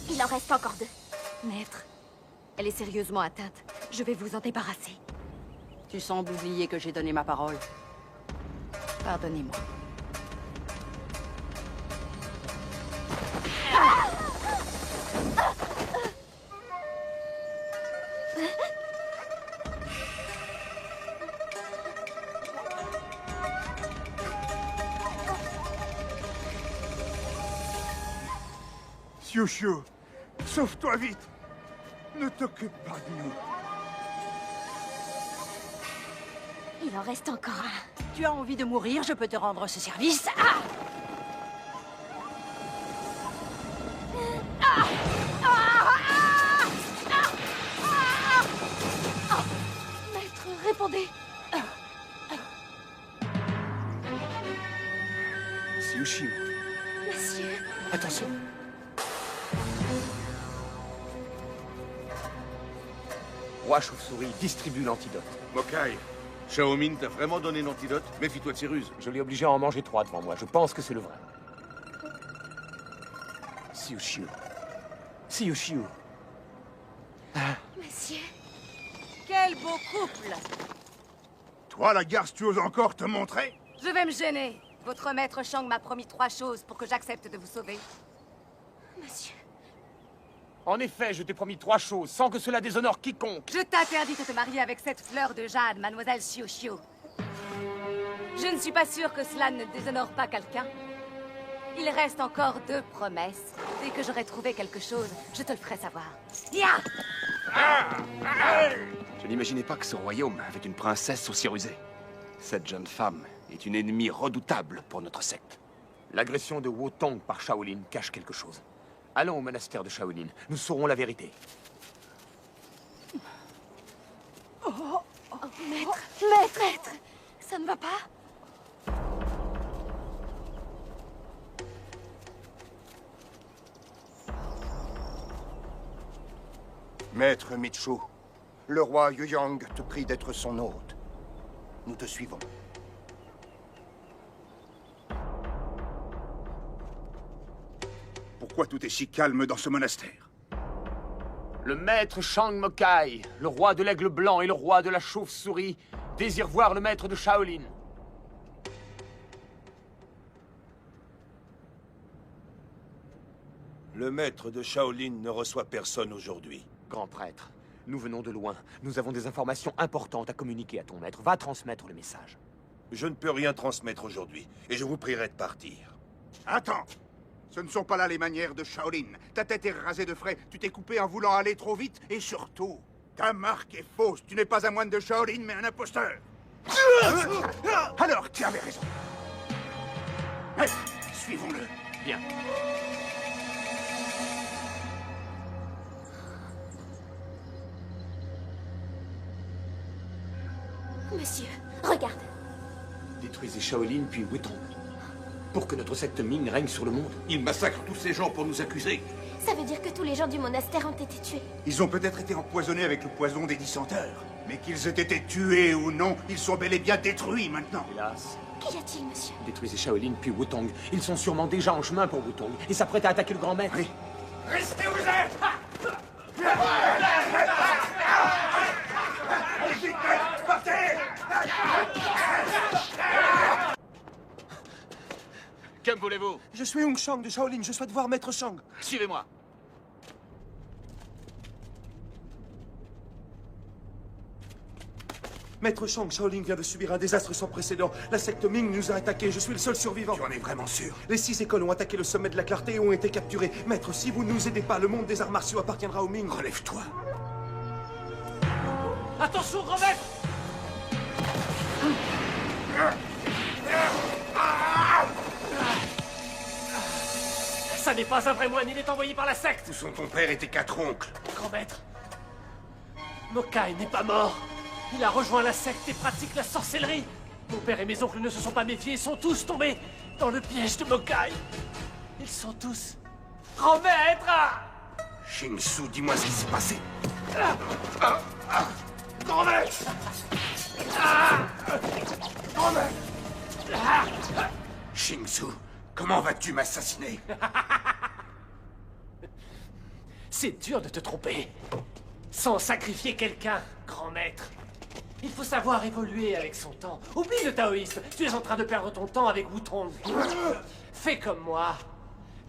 Il en reste encore 2. Maître, elle est sérieusement atteinte. Je vais vous en débarrasser. Tu sembles oublier que j'ai donné ma parole. Pardonnez-moi. Xiu Xiu, sauve-toi vite. Ne t'occupe pas de nous. Il en reste encore un. Tu as envie de mourir, je peux te rendre ce service. Ah! Maître, répondez. Xiu Xiu. Monsieur. Attention. Roi Chauve-souris distribue l'antidote. Mokai, Xiaomin t'a vraiment donné l'antidote? Méfie-toi de ses ruses. Je l'ai obligé à en manger 3 devant moi. Je pense que c'est le vrai. Xiu Xiu. Xiu Xiu. Monsieur. Quel beau couple! Toi, la garce, tu oses encore te montrer? Je vais me gêner. Votre maître Shang m'a promis 3 choses pour que j'accepte de vous sauver. Monsieur. En effet, je t'ai promis 3 choses, sans que cela déshonore quiconque. Je t'interdis de te marier avec cette fleur de jade, mademoiselle Xiu Xiu. Je ne suis pas sûre que cela ne déshonore pas quelqu'un. Il reste encore 2 promesses. Dès que j'aurai trouvé quelque chose, je te le ferai savoir. Ya! Je n'imaginais pas que ce royaume avait une princesse aussi rusée. Cette jeune femme est une ennemie redoutable pour notre secte. L'agression de Wotong par Shaolin cache quelque chose. Allons au monastère de Shaolin, nous saurons la vérité. Maître, ça ne va pas? Maître Michu, le roi Yuyang te prie d'être son hôte. Nous te suivons. Pourquoi tout est si calme dans ce monastère? Le maître Shang Mokai, le roi de l'aigle blanc et le roi de la chauve-souris, désirent voir le maître de Shaolin. Le maître de Shaolin ne reçoit personne aujourd'hui. Grand prêtre, nous venons de loin. Nous avons des informations importantes à communiquer à ton maître. Va transmettre le message. Je ne peux rien transmettre aujourd'hui, et je vous prierai de partir. Attends! Ce ne sont pas là les manières de Shaolin. Ta tête est rasée de frais, tu t'es coupé en voulant aller trop vite, et surtout, ta marque est fausse. Tu n'es pas un moine de Shaolin, mais un imposteur. Alors, tu avais raison. Allez, suivons-le. Bien. Monsieur, regarde. Détruisez Shaolin puis Wutong. Pour que notre secte Ming règne sur le monde. Il massacre tous ces gens pour nous accuser. Ça veut dire que tous les gens du monastère ont été tués. Ils ont peut-être été empoisonnés avec le poison des dissenteurs. Mais qu'ils aient été tués ou non, ils sont bel et bien détruits maintenant. Hélas. Qu'y a-t-il, monsieur? Détruisez Shaolin puis Wutong. Ils sont sûrement déjà en chemin pour Wutong et s'apprêtent à attaquer le grand maître. Oui. Restez où vous êtes! Que me voulez-vous? Je suis Hung Shang de Shaolin, je souhaite voir Maître Shang. Suivez-moi. Maître Shang, Shaolin vient de subir un désastre sans précédent. La secte Ming nous a attaqués, je suis le seul survivant. Tu en es vraiment sûr? Les 6 écoles ont attaqué le sommet de la clarté et ont été capturées. Maître, si vous ne nous aidez pas, le monde des arts martiaux appartiendra au Ming. Relève-toi. Attention, grand maître! Ça n'est pas un vrai moine, il est envoyé par la secte! Où sont ton père et tes 4 oncles? Grand maître, Mokai n'est pas mort. Il a rejoint la secte et pratique la sorcellerie. Mon père et mes oncles ne se sont pas méfiés et sont tous tombés dans le piège de Mokai. Ils sont tous... Grand maître! Shingsu, dis-moi ce qui s'est passé. Grand maître! Grand maître! Shingsu, comment vas-tu m'assassiner? C'est dur de te tromper. Sans sacrifier quelqu'un, grand maître. Il faut savoir évoluer avec son temps. Oublie le taoïsme. Tu es en train de perdre ton temps avec Wutong. Fais comme moi.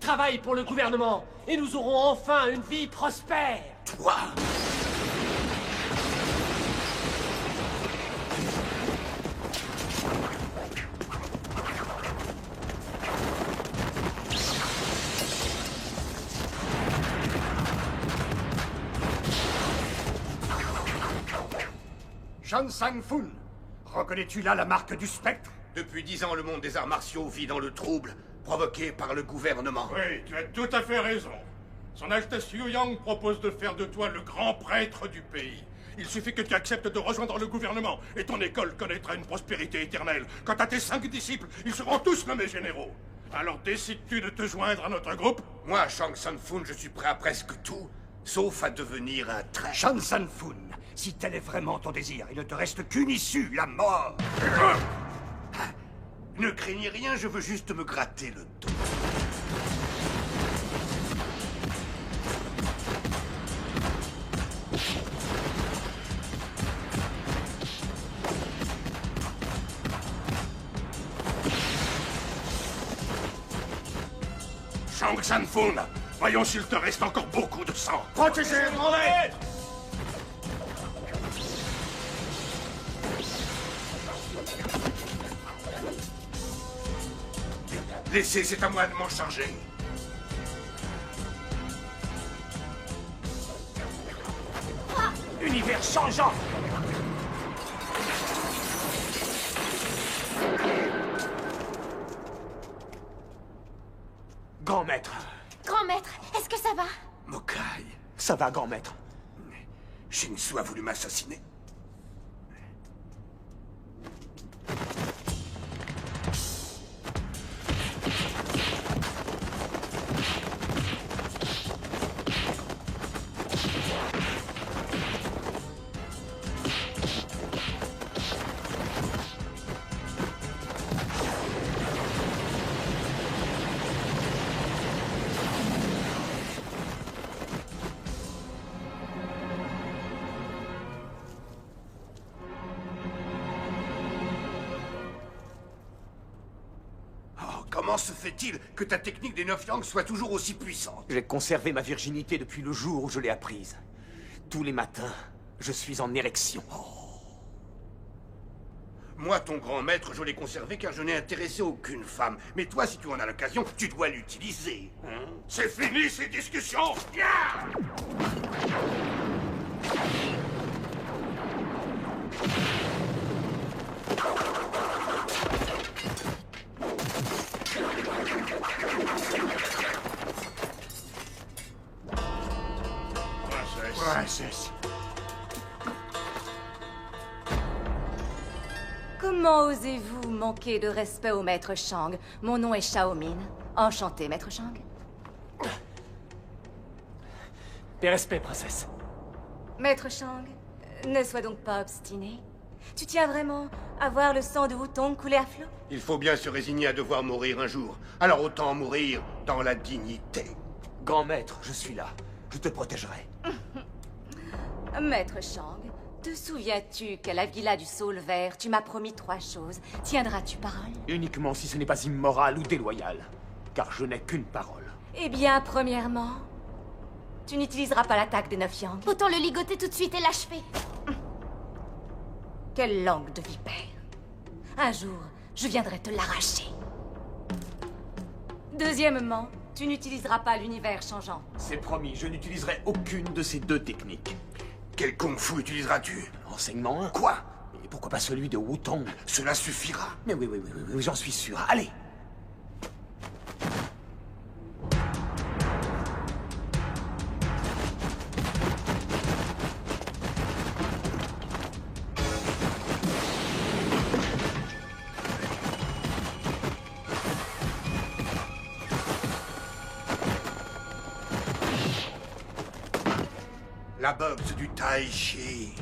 Travaille pour le gouvernement et nous aurons enfin une vie prospère. Toi? Shan Sang-fun, reconnais-tu là la marque du spectre? Depuis 10 ans, le monde des arts martiaux vit dans le trouble, provoqué par le gouvernement. Oui, tu as tout à fait raison. Son Altesse Yu Yang propose de faire de toi le grand prêtre du pays. Il suffit que tu acceptes de rejoindre le gouvernement, et ton école connaîtra une prospérité éternelle. Quant à tes 5 disciples, ils seront tous nommés généraux. Alors décides-tu de te joindre à notre groupe? Moi, Shang Tsung-fun, je suis prêt à presque tout, sauf à devenir un traître. Shan Sang-fun, si tel est vraiment ton désir, il ne te reste qu'une issue, la mort. Ne craignez rien, je veux juste me gratter le dos. Shang Tsung-fun, voyons s'il te reste encore beaucoup de sang. Protégez, grand maître! Laissez, c'est à moi de m'en charger. Univers changeant! Grand maître. Grand maître, est-ce que ça va? Mokai. Ça va, grand maître. Shingsu a voulu m'assassiner. Comment se fait-il que ta technique des 9 Yang soit toujours aussi puissante? J'ai conservé ma virginité depuis le jour où je l'ai apprise. Tous les matins, je suis en érection. Moi, ton grand maître, je l'ai conservé car je n'ai intéressé aucune femme. Mais toi, si tu en as l'occasion, tu dois l'utiliser. Hein? C'est fini, ces discussions! Princesse. Comment osez-vous manquer de respect au maître Shang? Mon nom est Xiaomin. Enchanté, maître Shang. Des respects, princesse. Maître Shang, ne sois donc pas obstiné. Tu tiens vraiment à voir le sang de Wutong couler à flot? Il faut bien se résigner à devoir mourir un jour. Alors autant mourir dans la dignité. Grand maître, je suis là. Je te protégerai. Maître Shang, te souviens-tu qu'à la villa du Saule Vert, tu m'as promis 3 choses. Tiendras-tu parole? Uniquement si ce n'est pas immoral ou déloyal. Car je n'ai qu'une parole. Eh bien, premièrement, tu n'utiliseras pas l'attaque des 9 Yang. Autant le ligoter tout de suite et l'achever. Quelle langue de vipère. Un jour, je viendrai te l'arracher. Deuxièmement, tu n'utiliseras pas l'univers changeant. C'est promis, je n'utiliserai aucune de ces 2 techniques. Quel kung-fu utiliseras-tu? Enseignement 1. Quoi? Et pourquoi pas celui de Wutong? Cela suffira. Mais oui, j'en suis sûr. Allez! La boxe du Tai Chi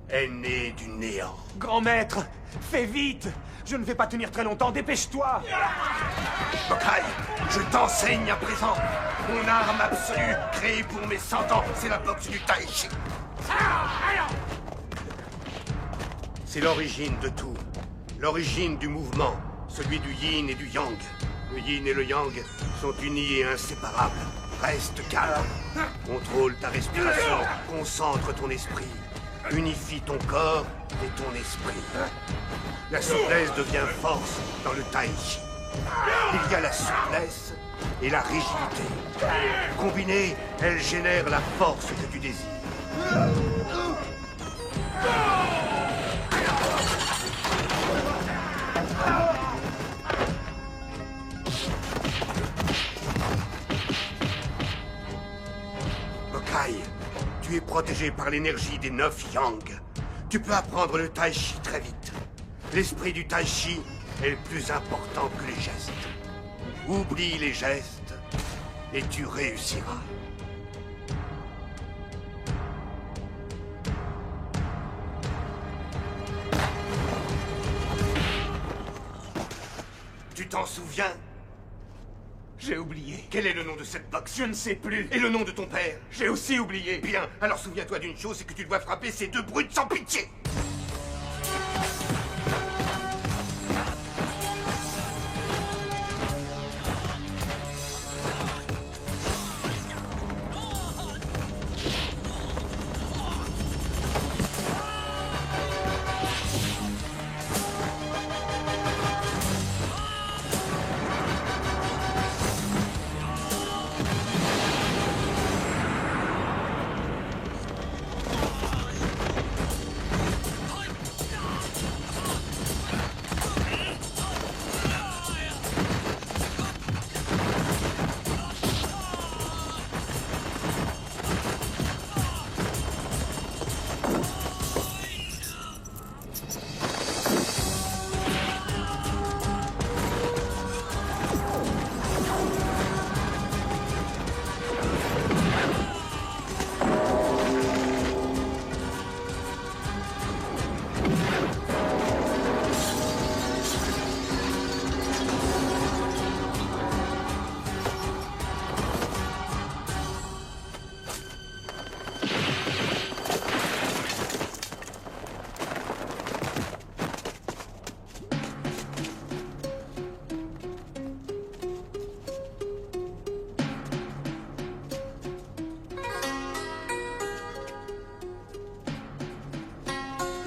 est née du néant. Grand maître, fais vite! Je ne vais pas tenir très longtemps, dépêche-toi! Mokai, je t'enseigne à présent. Mon arme absolue, créée pour mes 100 ans, c'est la boxe du Tai Chi. C'est l'origine de tout. L'origine du mouvement, celui du yin et du yang. Le yin et le yang sont unis et inséparables. Reste calme. Contrôle ta respiration. Concentre ton esprit. Unifie ton corps et ton esprit. La souplesse devient force dans le Tai Chi. Il y a la souplesse et la rigidité. Combinées, elles génèrent la force que tu désires. Tu es protégé par l'énergie des 9 Yang. Tu peux apprendre le Tai Chi très vite. L'esprit du Tai Chi est le plus important que les gestes. Oublie les gestes et tu réussiras. Tu t'en souviens? J'ai oublié. Quel est le nom de cette boxe? Je ne sais plus. Et le nom de ton père? J'ai aussi oublié. Bien, alors souviens-toi d'une chose, c'est que tu dois frapper ces 2 brutes sans pitié.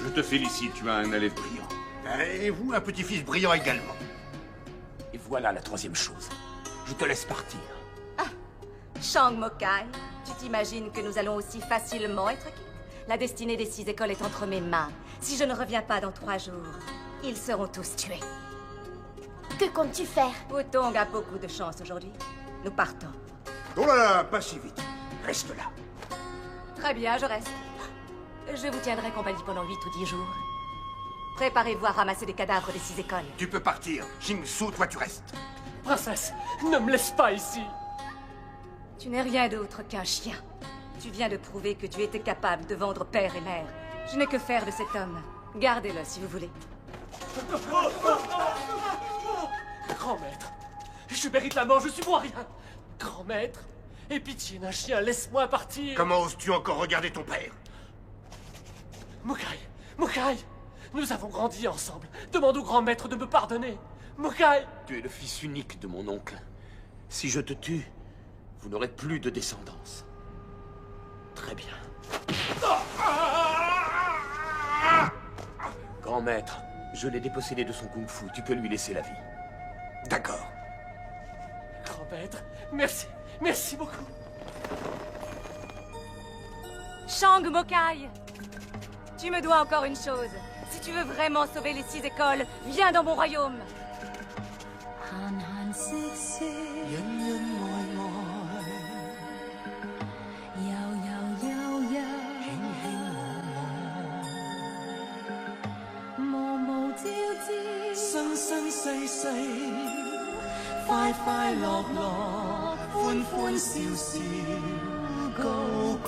Je te félicite, tu as un allais brillant. Et vous, un petit-fils brillant également. Et voilà la troisième chose. Je te laisse partir. Shang Mokai, tu t'imagines que nous allons aussi facilement être quittes? La destinée des 6 écoles est entre mes mains. Si je ne reviens pas dans 3 jours, ils seront tous tués. Que comptes-tu faire? Wutong a beaucoup de chance aujourd'hui. Nous partons. Oh là là, pas si vite. Reste là. Très bien, je reste. Je vous tiendrai compagnie pendant 8 ou 10 jours. Préparez-vous à ramasser les cadavres des 6 écoles. Tu peux partir. Shing-Su, toi tu restes. Princesse, ne me laisse pas ici. Tu n'es rien d'autre qu'un chien. Tu viens de prouver que tu étais capable de vendre père et mère. Je n'ai que faire de cet homme. Gardez-le si vous voulez. Grand maître, je mérite la mort, je suis moi rien. Grand maître, aie pitié d'un chien, laisse-moi partir. Comment oses-tu encore regarder ton père? Mokai, Mokai, nous avons grandi ensemble. Demande au grand maître de me pardonner. Mokai! Tu es le fils unique de mon oncle. Si je te tue, vous n'aurez plus de descendance. Très bien. Grand maître, je l'ai dépossédé de son kung-fu. Tu peux lui laisser la vie. D'accord. Grand maître, merci, merci beaucoup. Shang Mokai, tu me dois encore une chose. Si tu veux vraiment sauver les 6 écoles, viens dans mon royaume. 閒閒息息，恩恩愛愛，悠悠悠悠，輕輕茫茫，無無朝朝，生生世世，快快樂樂，歡歡笑笑，高歌。